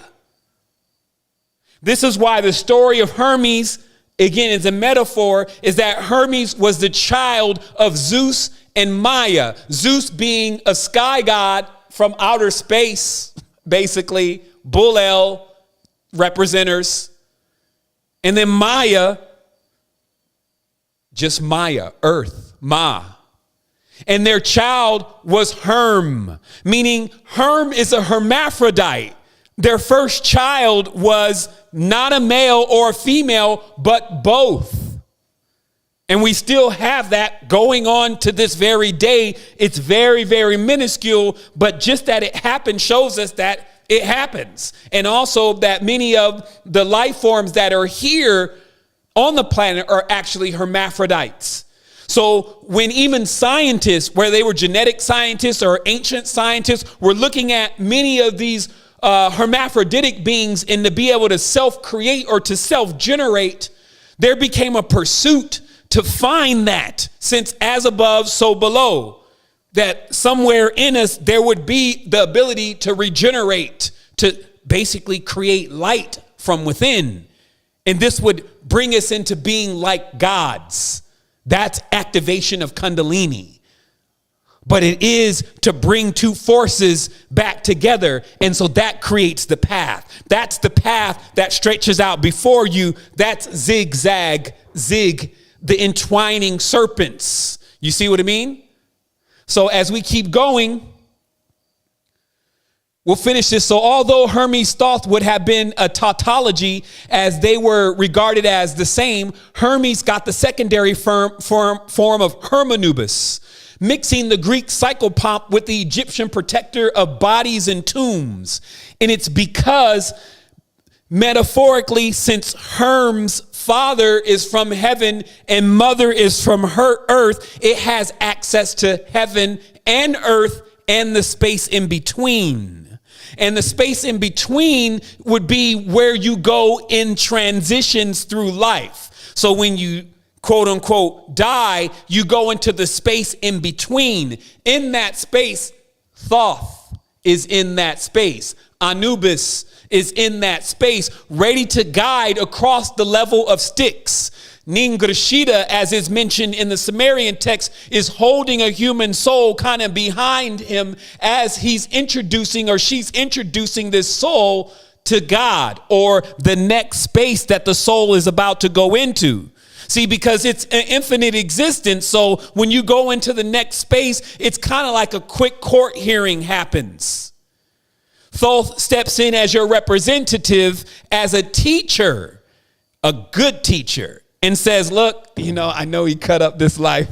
This is why the story of Hermes, again, is a metaphor, is that Hermes was the child of Zeus and Maya. Zeus being a sky god from outer space, basically, Bull-El representers. And then Maya, just Maya, earth, Ma. And their child was Herm, meaning Herm is a hermaphrodite. Their first child was not a male or a female, but both. And we still have that going on to this very day. It's very, very minuscule, but just that it happened shows us that it happens. And also that many of the life forms that are here on the planet are actually hermaphrodites. So when even scientists, whether they were genetic scientists or ancient scientists, were looking at many of these hermaphroditic beings and to be able to self-create or to self-generate, there became a pursuit to find that, since as above, so below, that somewhere in us there would be the ability to regenerate, to basically create light from within. And this would bring us into being like gods. That's activation of Kundalini. But it is to bring two forces back together. And so that creates the path. That's the path that stretches out before you. That's zigzag, zig, the entwining serpents. You see what I mean? So as we keep going, we'll finish this. So although Hermes' thought would have been a tautology, as they were regarded as the same, Hermes got the secondary form of Hermanubis, mixing the Greek psychopomp with the Egyptian protector of bodies and tombs. And it's because, metaphorically, since Herm's father is from heaven and mother is from her earth, it has access to heaven and earth and the space in between. And the space in between would be where you go in transitions through life. So when you quote unquote die, you go into the space in between. In that space, Thoth is in that space. Anubis is in that space, ready to guide across the level of Styx. Ningrashita, as is mentioned in the Sumerian text, is holding a human soul kind of behind him as he's introducing, or she's introducing, this soul to God, or the next space that the soul is about to go into. See, because it's an infinite existence. So when you go into the next space, it's kind of like a quick court hearing happens. Thoth steps in as your representative, as a teacher, a good teacher, and says, look, I know he cut up this life.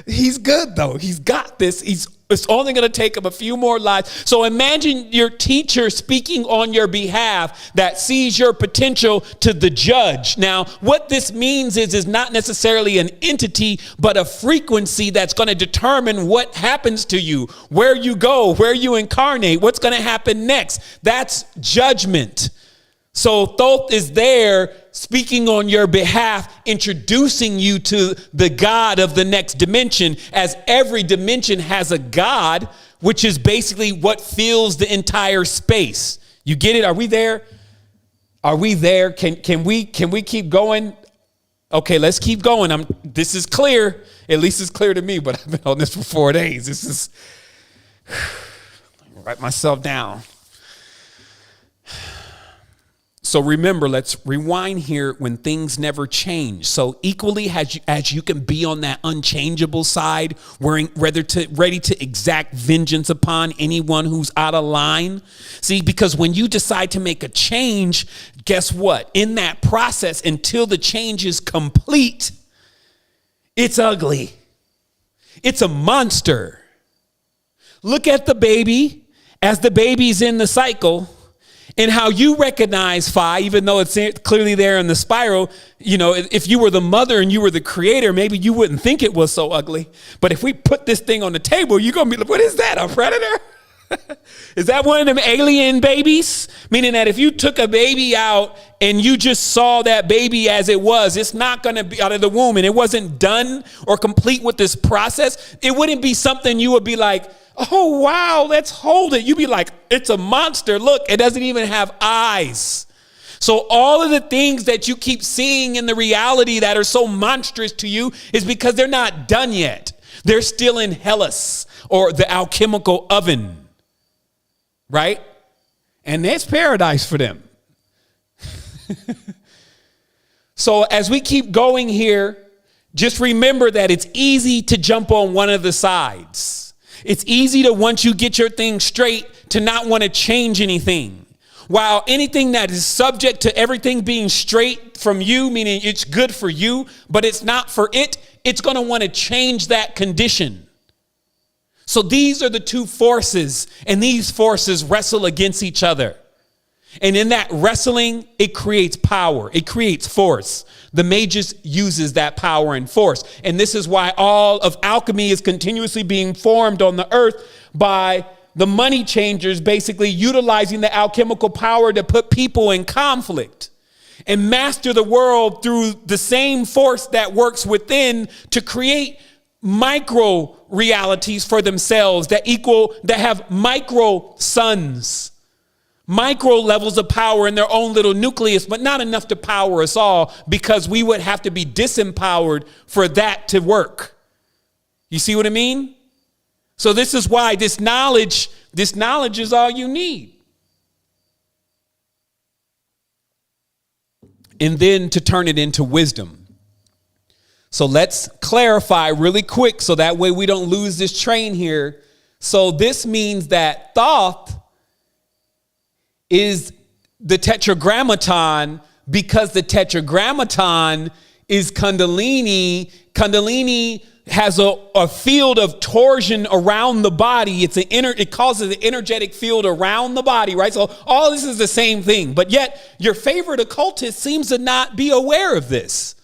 He's good, though. He's got this. It's only going to take him a few more lives. So imagine your teacher speaking on your behalf that sees your potential to the judge. Now, what this means is not necessarily an entity, but a frequency that's going to determine what happens to you, where you go, where you incarnate, what's going to happen next. That's judgment. So Thoth is there speaking on your behalf, introducing you to the God of the next dimension, as every dimension has a God, which is basically what fills the entire space. You get it? Are we there? Are we there? Can we keep going? Okay, let's keep going. This is clear. At least it's clear to me, but I've been on this for 4 days. This is write myself down. So remember, let's rewind here when things never change. So equally as you can be on that unchangeable side, ready to exact vengeance upon anyone who's out of line. See, because when you decide to make a change, guess what? In that process, until the change is complete, it's ugly. It's a monster. Look at the baby as the baby's in the cycle. And how you recognize Phi, even though it's clearly there in the spiral. If you were the mother and you were the creator, maybe you wouldn't think it was so ugly. But if we put this thing on the table, you're going to be like, what is that, a predator? Is that one of them alien babies? Meaning that if you took a baby out and you just saw that baby as it was, it's not going to be out of the womb, and it wasn't done or complete with this process, it wouldn't be something you would be like, oh, wow, let's hold it. You'd be like, it's a monster. Look, it doesn't even have eyes. So all of the things that you keep seeing in the reality that are so monstrous to you is because they're not done yet. They're still in Hellas, or the alchemical oven, right? And there's paradise for them. So as we keep going here, just remember that it's easy to jump on one of the sides. It's easy to, once you get your thing straight, to not want to change anything. While anything that is subject to everything being straight from you, meaning it's good for you, but it's not for it, it's going to want to change that condition. So these are the two forces, and these forces wrestle against each other. And in that wrestling, it creates power. It creates force. The magus uses that power and force. And this is why all of alchemy is continuously being formed on the earth by the money changers, basically utilizing the alchemical power to put people in conflict and master the world through the same force that works within to create micro realities for themselves that have micro suns. Micro levels of power in their own little nucleus, but not enough to power us all, because we would have to be disempowered for that to work. You see what I mean? So this is why this knowledge is all you need. And then to turn it into wisdom. So let's clarify really quick so that way we don't lose this train here. So this means that Thoth is the tetragrammaton, because the tetragrammaton is Kundalini. Kundalini has a field of torsion around the body. It causes an energetic field around the body, right? So all this is the same thing, but yet your favorite occultist seems to not be aware of this.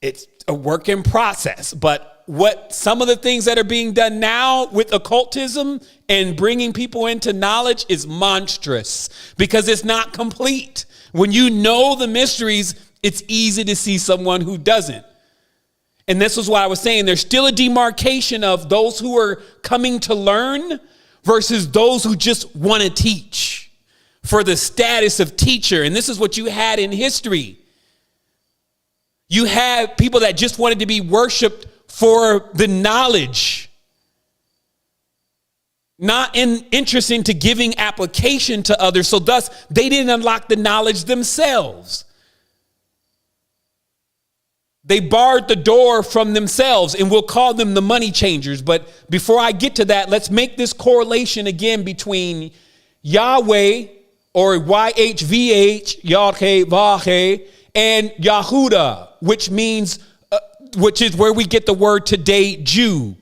It's a work in process, but what some of the things that are being done now with occultism and bringing people into knowledge is monstrous, because it's not complete. When you know the mysteries, it's easy to see someone who doesn't. And this is why I was saying there's still a demarcation of those who are coming to learn versus those who just want to teach for the status of teacher. And this is what you had in history. You had people that just wanted to be worshiped for the knowledge, not interested into giving application to others. So thus, they didn't unlock the knowledge themselves. They barred the door from themselves, and we'll call them the money changers. But before I get to that, let's make this correlation again between Yahweh, or YHVH, Yahweh, and Yahuda, which means which is where we get the word today, Jew.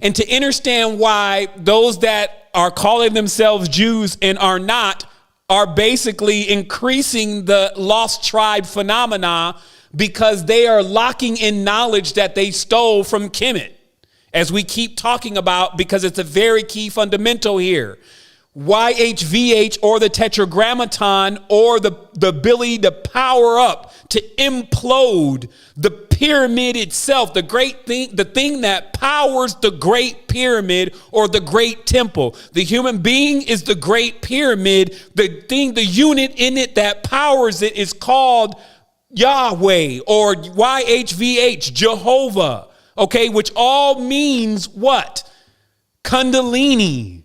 And to understand why those that are calling themselves Jews and are not are basically increasing the lost tribe phenomena, because they are locking in knowledge that they stole from Kemet, as we keep talking about, because it's a very key fundamental here. YHVH, or the tetragrammaton, or the ability to power up, to implode the pyramid itself, the great thing, the thing that powers the great pyramid or the great temple. The human being is the great pyramid. The unit in it that powers it is called Yahweh, or YHVH, Jehovah, okay, which all means what? Kundalini.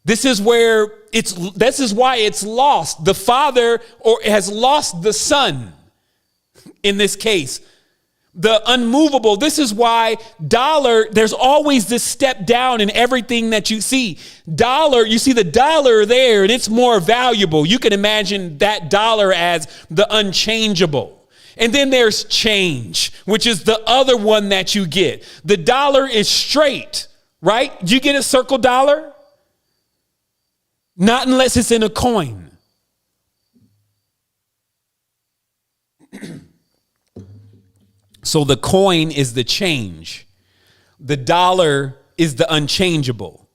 This is why it's lost. The Father has lost the Son in this case. The unmovable. This is why there's always this step down in everything that you see. You see the dollar there, and it's more valuable. You can imagine that dollar as the unchangeable. And then there's change, which is the other one that you get. The dollar is straight, right? You get a circle dollar? Not unless it's in a coin. So the coin is the change. The dollar is the unchangeable.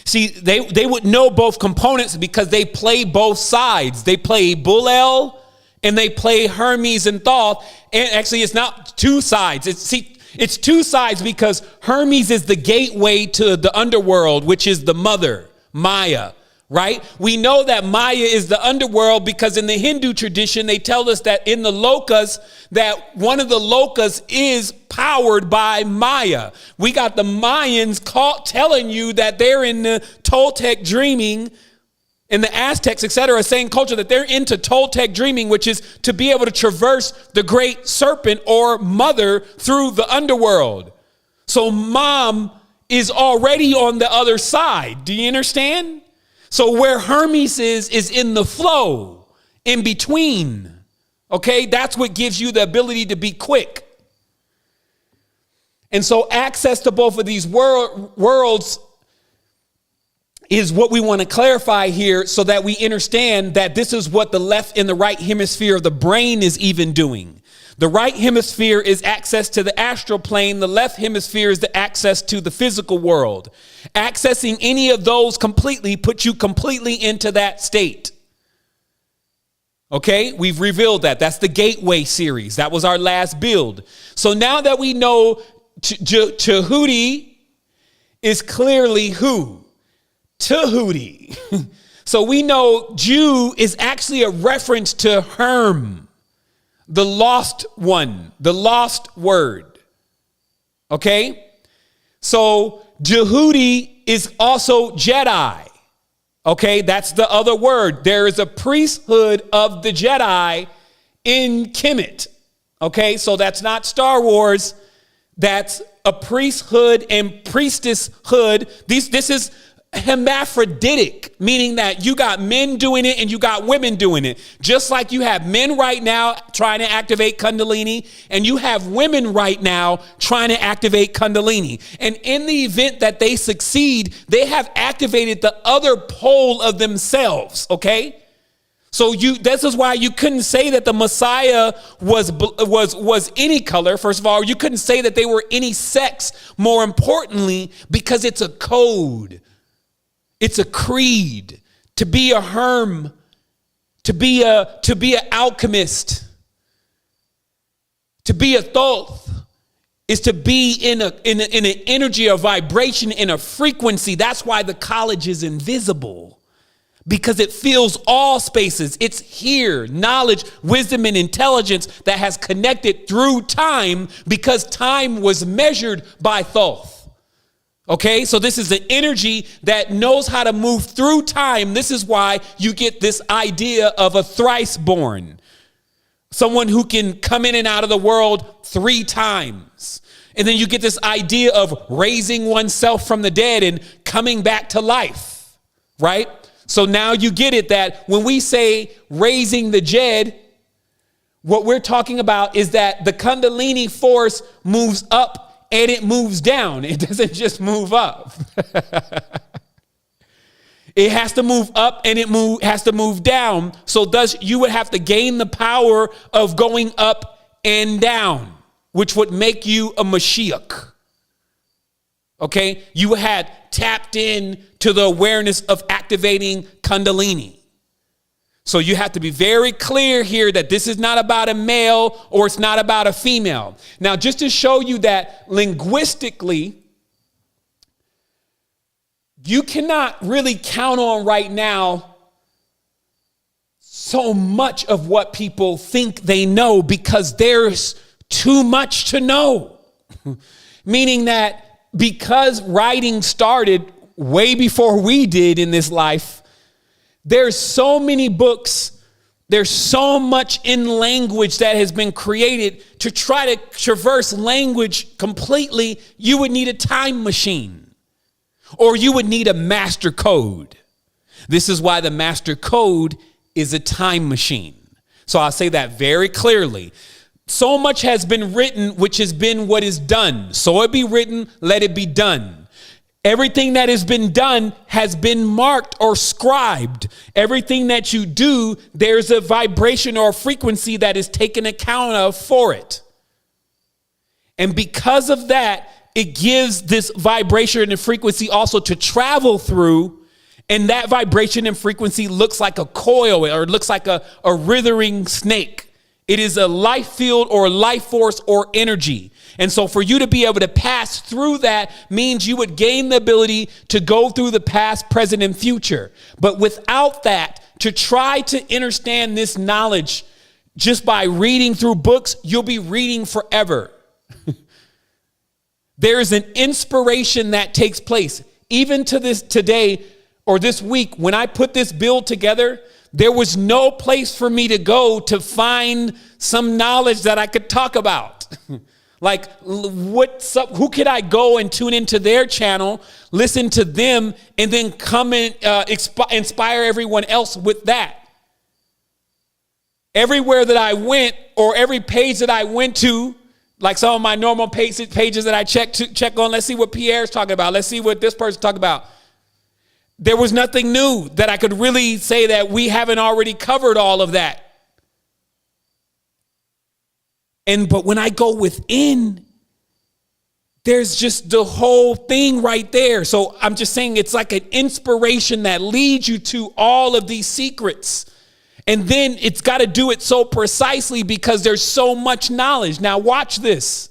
See, they would know both components because they play both sides. They play Bullel and they play Hermes and Thoth. And actually, it's not two sides. It's two sides because Hermes is the gateway to the underworld, which is the mother, Maya, right? We know that Maya is the underworld because in the Hindu tradition, they tell us that in the lokas, that one of the lokas is powered by Maya. We got the Mayans telling you that they're in the Toltec dreaming, and the Aztecs, etc., saying culture that they're into Toltec dreaming, which is to be able to traverse the great serpent or mother through the underworld. So mom is already on the other side. Do you understand? So where Hermes is in the flow, in between. Okay, that's what gives you the ability to be quick. And so access to both of these worlds is what we want to clarify here so that we understand that this is what the left and the right hemisphere of the brain is even doing. The right hemisphere is access to the astral plane. The left hemisphere is the access to the physical world. Accessing any of those completely puts you completely into that state. Okay, we've revealed that. That's the Gateway series. That was our last build. So now that we know Djedi is clearly who? Tahuti. So we know Jew is actually a reference to Herm, the lost one, the lost word. Okay? So Djedi is also Jedi. Okay, that's the other word. There is a priesthood of the Jedi in Kemet. Okay, so that's not Star Wars. That's a priesthood and priestesshood. This is hermaphroditic, meaning that you got men doing it and you got women doing it. Just like you have men right now trying to activate Kundalini and you have women right now trying to activate Kundalini. And in the event that they succeed, they have activated the other pole of themselves. Okay. So this is why you couldn't say that the Messiah was any color. First of all, you couldn't say that they were any sex. More importantly, because it's a code. It's a creed. To be a herm, to be an alchemist, to be a thoth is to be in an energy, a vibration, in a frequency. That's why the college is invisible. Because it fills all spaces. It's here, knowledge, wisdom, and intelligence that has connected through time because time was measured by Thoth. Okay, so this is an energy that knows how to move through time. This is why you get this idea of a thrice born. Someone who can come in and out of the world 3 times. And then you get this idea of raising oneself from the dead and coming back to life, right? So now you get it that when we say raising the Jedi, what we're talking about is that the Kundalini force moves up and it moves down. It doesn't just move up. It has to move up and it has to move down. So thus you would have to gain the power of going up and down, which would make you a Mashiach. Okay, you had tapped in to the awareness of activating Kundalini. So you have to be very clear here that this is not about a male or it's not about a female. Now, just to show you that linguistically, you cannot really count on right now so much of what people think they know because there's too much to know. Meaning that because writing started way before we did in this life, there's so many books, there's so much in language that has been created to try to traverse language completely. You would need a time machine or you would need a master code. This is why the master code is a time machine. So I'll say that very clearly. So much has been written, which has been what is done. So it be written, let it be done. Everything that has been done has been marked or scribed. Everything that you do, there's a vibration or a frequency that is taken account of for it. And because of that, it gives this vibration and frequency also to travel through. And that vibration and frequency looks like a coil or looks like a writhing snake. It is a life field or life force or energy. And so for you to be able to pass through that means you would gain the ability to go through the past, present, and future. But without that, to try to understand this knowledge just by reading through books, you'll be reading forever. There is an inspiration that takes place. Even to this today or this week, when I put this build together, there was no place for me to go to find some knowledge that I could talk about. Like, what's up? Who could I go and tune into their channel, listen to them, and then come and inspire everyone else with that? Everywhere that I went, or every page that I went to, like some of my normal pages that I check on, let's see what Pierre's talking about. Let's see what this person's talking about. There was nothing new that I could really say that we haven't already covered all of that. But when I go within, there's just the whole thing right there. So I'm just saying it's like an inspiration that leads you to all of these secrets. And then it's got to do it so precisely because there's so much knowledge. Now watch this.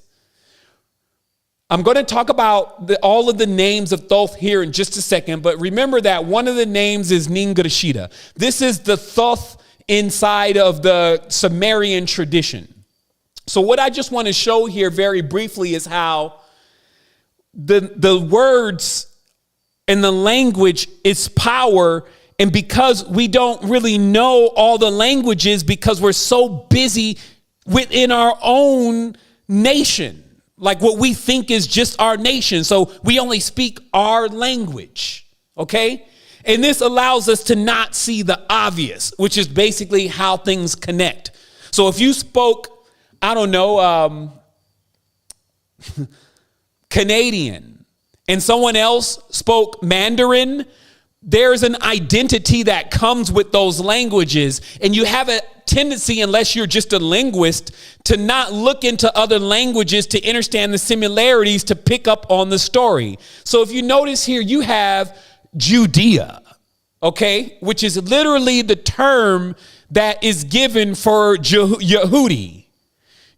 I'm going to talk about all of the names of Thoth here in just a second, but remember that one of the names is Ningrashida. This is the Thoth inside of the Sumerian tradition. So what I just want to show here very briefly is how the words and the language is power. And because we don't really know all the languages because we're so busy within our own nation. Like what we think is just our nation. So we only speak our language. Okay. And this allows us to not see the obvious, which is basically how things connect. So if you spoke, I don't know, Canadian and someone else spoke Mandarin, there's an identity that comes with those languages, and you have a tendency, unless you're just a linguist, to not look into other languages to understand the similarities to pick up on the story. So if you notice here, you have Judea, okay, which is literally the term that is given for Yehudi,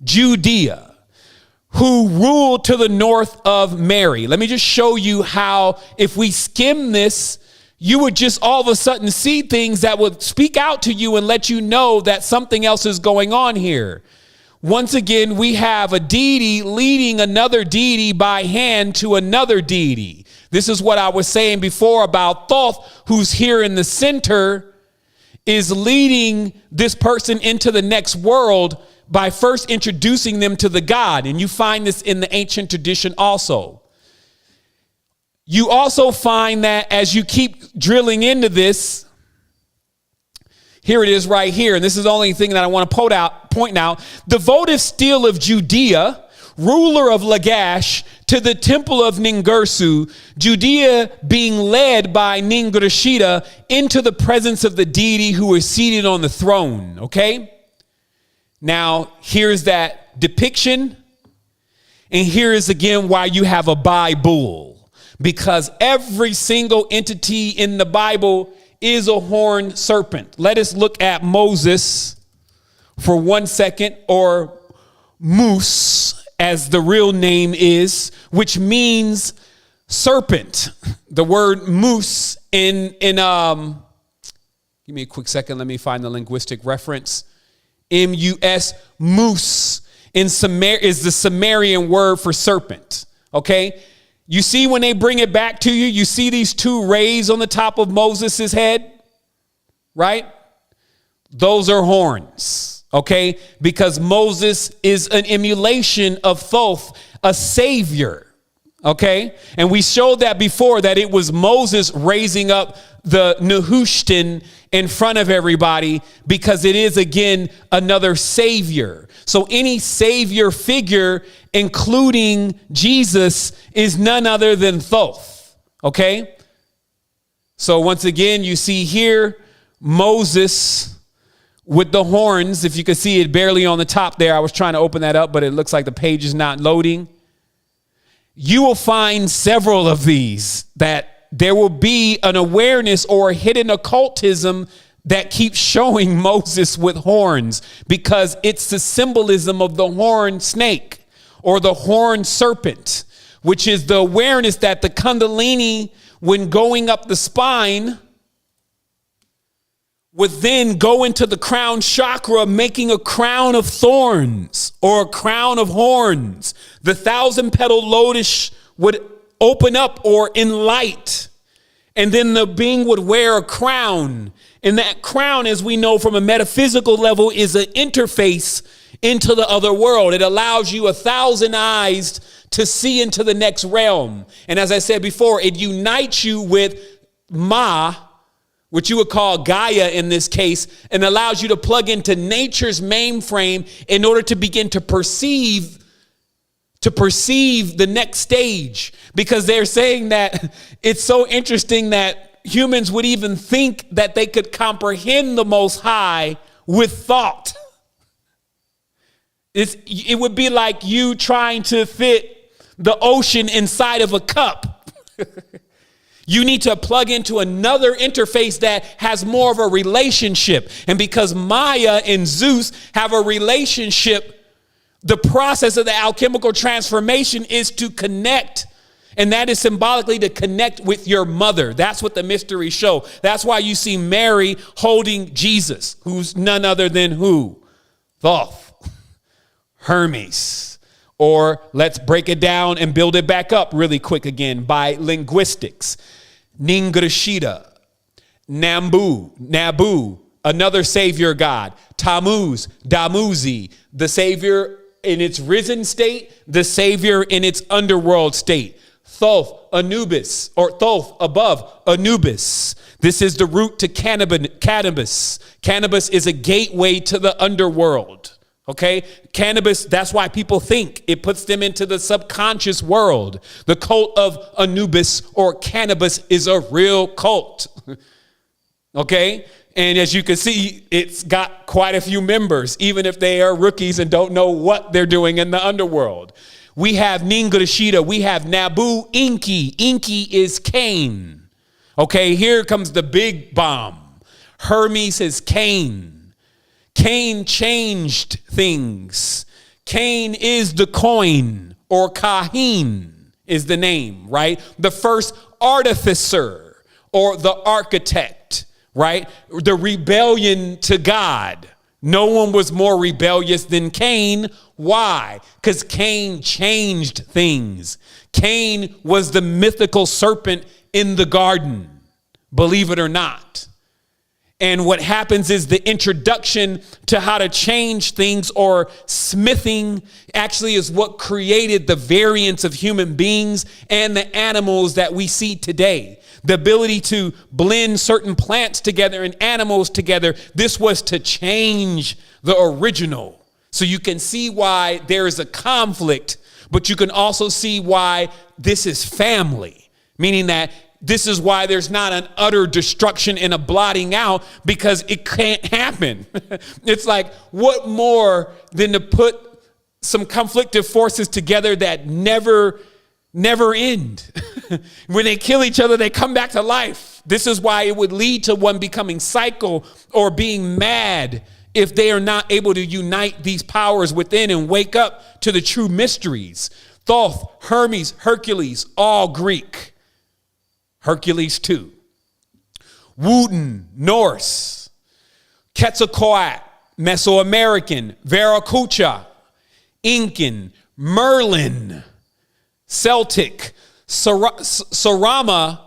Judea, who ruled to the north of Mary. Let me just show you how, if we skim this, you would just all of a sudden see things that would speak out to you and let you know that something else is going on here. Once again, we have a deity leading another deity by hand to another deity. This is what I was saying before about Thoth, who's here in the center, is leading this person into the next world by first introducing them to the God. And you find this in the ancient tradition also. You also find that as you keep drilling into this, here it is right here. And this is the only thing that I want to point out. The votive steel of Judea, ruler of Lagash, to the temple of Ningersu, Judea being led by Ningrashida into the presence of the deity who is seated on the throne. Okay. Now here's that depiction. And here is again why you have a Bible. Because every single entity in the Bible is a horned serpent. Let us look at Moses for 1 second, or Moose, as the real name is, which means serpent. The word moose give me a quick second. Let me find the linguistic reference. M-U-S, moose, is the Sumerian word for serpent. Okay. You see when they bring it back to you, you see these two rays on the top of Moses' head, right? Those are horns, okay? Because Moses is an emulation of Thoth, a savior, okay? And we showed that before, that it was Moses raising up the Nehushtan in front of everybody because it is, again, another savior. So any savior figure, including Jesus, is none other than Thoth. Okay. So once again, you see here Moses with the horns. If you can see it barely on the top there, I was trying to open that up, but it looks like the page is not loading. You will find several of these, that there will be an awareness or a hidden occultism that keeps showing Moses with horns, because it's the symbolism of the horned snake or the horned serpent, which is the awareness that the Kundalini, when going up the spine, would then go into the crown chakra, making a crown of thorns or a crown of horns. The 1,000-petal lotus would open up, or in light, and then the being would wear a crown. And that crown, as we know from a metaphysical level, is an interface into the other world. It allows you 1,000 eyes to see into the next realm. And as I said before, it unites you with Ma, which you would call Gaia in this case, and allows you to plug into nature's mainframe in order to begin to perceive the next stage. Because they're saying that it's so interesting that humans would even think that they could comprehend the Most High with thought. It would be like you trying to fit the ocean inside of a cup. You need to plug into another interface that has more of a relationship. And because Maya and Zeus have a relationship, the process of the alchemical transformation is to connect. And that is symbolically to connect with your mother. That's what the mysteries show. That's why you see Mary holding Jesus, who's none other than who? Thoth, Hermes. Or let's break it down and build it back up really quick again by linguistics. Ningrashita, Nabu, another savior god. Tammuz, Damuzi, the savior in its risen state, the savior in its underworld state. Thoth, Anubis, or Thoth above Anubis. This is the root to cannabis. Cannabis is a gateway to the underworld. Okay, cannabis, that's why people think it puts them into the subconscious world. The cult of Anubis or cannabis is a real cult. Okay, and as you can see, it's got quite a few members, even if they are rookies and don't know what they're doing in the underworld. We have Ningrashita, we have Nabu, Enki. Enki is Cain. Okay, here comes the big bomb. Hermes is Cain. Cain changed things. Cain is the coin, or Kahin is the name, right? The first artificer or the architect, right? The rebellion to God. No one was more rebellious than Cain. Why? Because Cain changed things. Cain was the mythical serpent in the garden, believe it or not. And what happens is the introduction to how to change things, or smithing, actually is what created the variance of human beings and the animals that we see today. The ability to blend certain plants together and animals together. This was to change the original. So you can see why there is a conflict, but you can also see why this is family, meaning that this is why there's not an utter destruction and a blotting out, because it can't happen. It's like, what more than to put some conflictive forces together that never end? When they kill each other, they come back to life. This is why it would lead to one becoming psycho or being mad if they are not able to unite these powers within and wake up to the true mysteries. Thoth, Hermes, Hercules, all Greek. Hercules too. Wooten, Norse. Quetzalcoatl, Mesoamerican. Viracocha, Incan. Merlin, Celtic. Sarama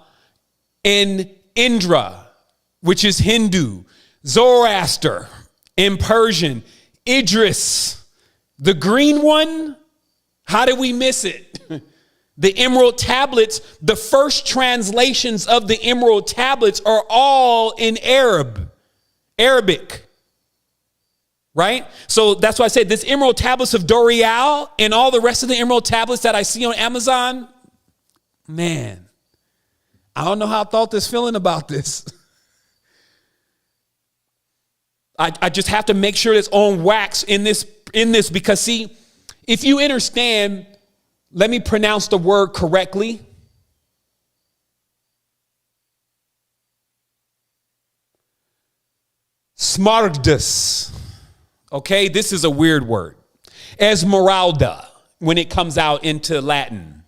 and Indra, which is Hindu. Zoroaster in Persian. Idris, the green one. How did we miss it? The Emerald Tablets, the first translations of the Emerald Tablets are all in Arabic, right? So that's why I said this Emerald Tablets of Dorial and all the rest of the Emerald Tablets that I see on Amazon, man, I don't know how Thoth is feeling about this. I just have to make sure it's on wax in this because, see, if you understand, let me pronounce the word correctly. Smaragdus. Okay, this is a weird word. Esmeralda, when it comes out into Latin.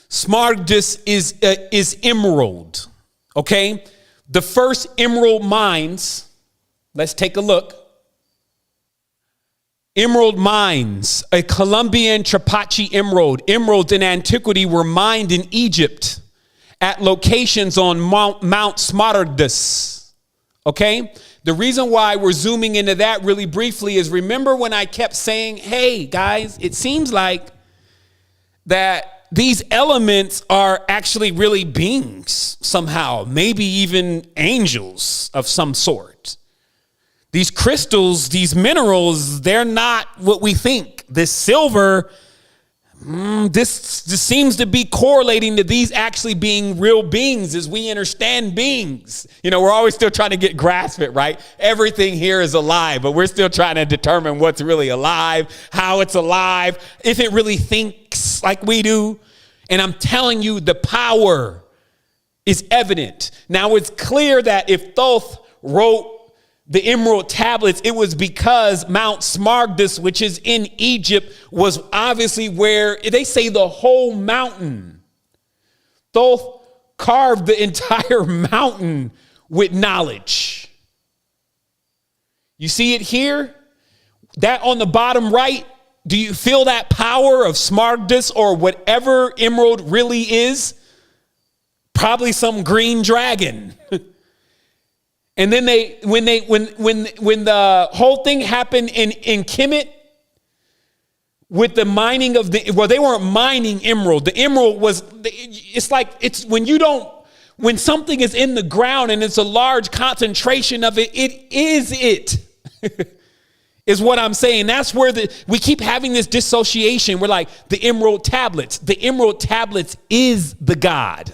Smaragdus is emerald. Okay, the first emerald mines. Let's take a look. Emerald mines, a Colombian Trapache emerald. Emeralds in antiquity were mined in Egypt at locations on Mount Smaragdus. Okay? The reason why we're zooming into that really briefly is, remember when I kept saying, hey, guys, it seems like that these elements are actually really beings somehow, maybe even angels of some sort. These crystals, these minerals, they're not what we think. This silver, This seems to be correlating to these actually being real beings as we understand beings. We're always still trying to grasp it, right? Everything here is alive, but we're still trying to determine what's really alive, how it's alive, if it really thinks like we do. And I'm telling you, the power is evident. Now, it's clear that if Thoth wrote the emerald tablets, it was because Mount Smaragdus, which is in Egypt, was obviously where they say the whole mountain. Thoth carved the entire mountain with knowledge. You see it here? That on the bottom right, do you feel that power of Smaragdus or whatever emerald really is? Probably some green dragon. And then when the whole thing happened in Kemet with the mining of they weren't mining emerald. The emerald was, when something is in the ground and it's a large concentration of it, it is is what I'm saying. That's where we keep having this dissociation. We're like the emerald tablets is the God.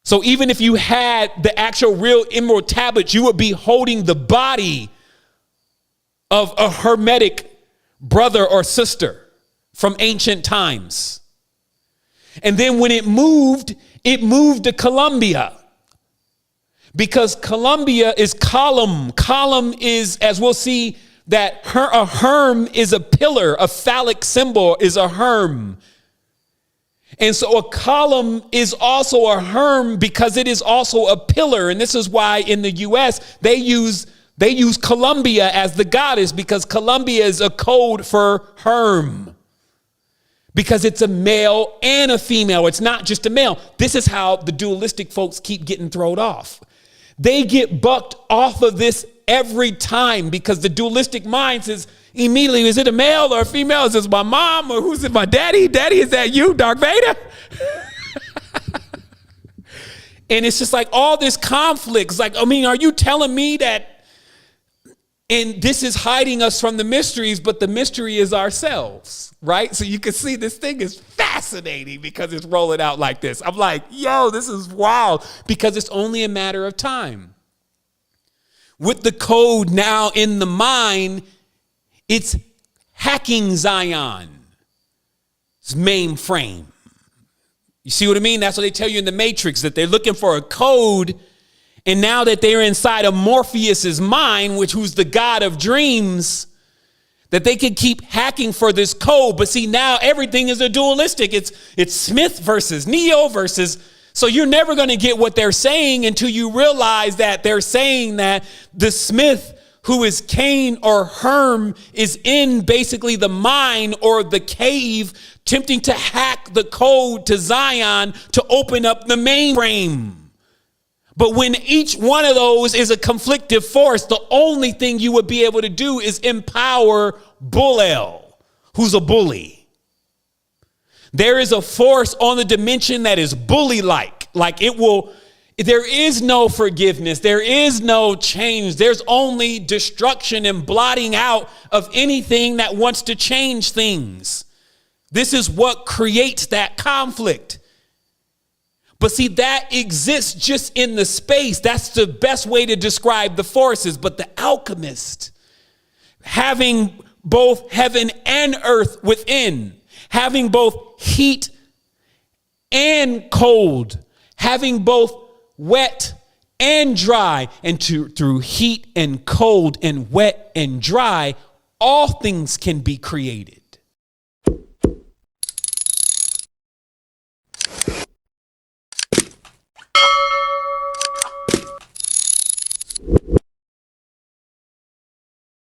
So even if you had the actual real emerald tablets, you would be holding the body of a hermetic brother or sister from ancient times. And then when it moved to Columbia, because Columbia is column. Column is, as we'll see, that a herm is a pillar. A phallic symbol is a herm. And so a column is also a herm because it is also a pillar. And this is why in the U.S. they use Columbia as the goddess, because Columbia is a code for herm. Because it's a male and a female. It's not just a male. This is how the dualistic folks keep getting thrown off. They get bucked off of this every time because the dualistic mind says, immediately, is it a male or a female? Is this my mom or who's it? My daddy? Daddy, is that you, Darth Vader? And it's just like all this conflict. It's like, are you telling me that? And this is hiding us from the mysteries, but the mystery is ourselves, right? So you can see this thing is fascinating because it's rolling out like this. I'm like, yo, this is wild because it's only a matter of time. With the code now in the mind, it's hacking Zion's mainframe. You see what I mean? That's what they tell you in the Matrix, that they're looking for a code. And now that they're inside of Morpheus's mind, who's the god of dreams, that they can keep hacking for this code. But see, now everything is a dualistic. It's Smith versus Neo versus. So you're never going to get what they're saying until you realize that they're saying that the Smith, who is Cain or Herm, is in basically the mine or the cave, attempting to hack the code to Zion to open up the mainframe. But when each one of those is a conflictive force, the only thing you would be able to do is empower Bull-El, who's a bully. There is a force on the dimension that is bully-like. There is no forgiveness. There is no change. There's only destruction and blotting out of anything that wants to change things. This is what creates that conflict. But see, that exists just in the space. That's the best way to describe the forces. But the alchemist, having both heaven and earth within, having both heat and cold, having both wet and dry, and through heat and cold and wet and dry, all things can be created.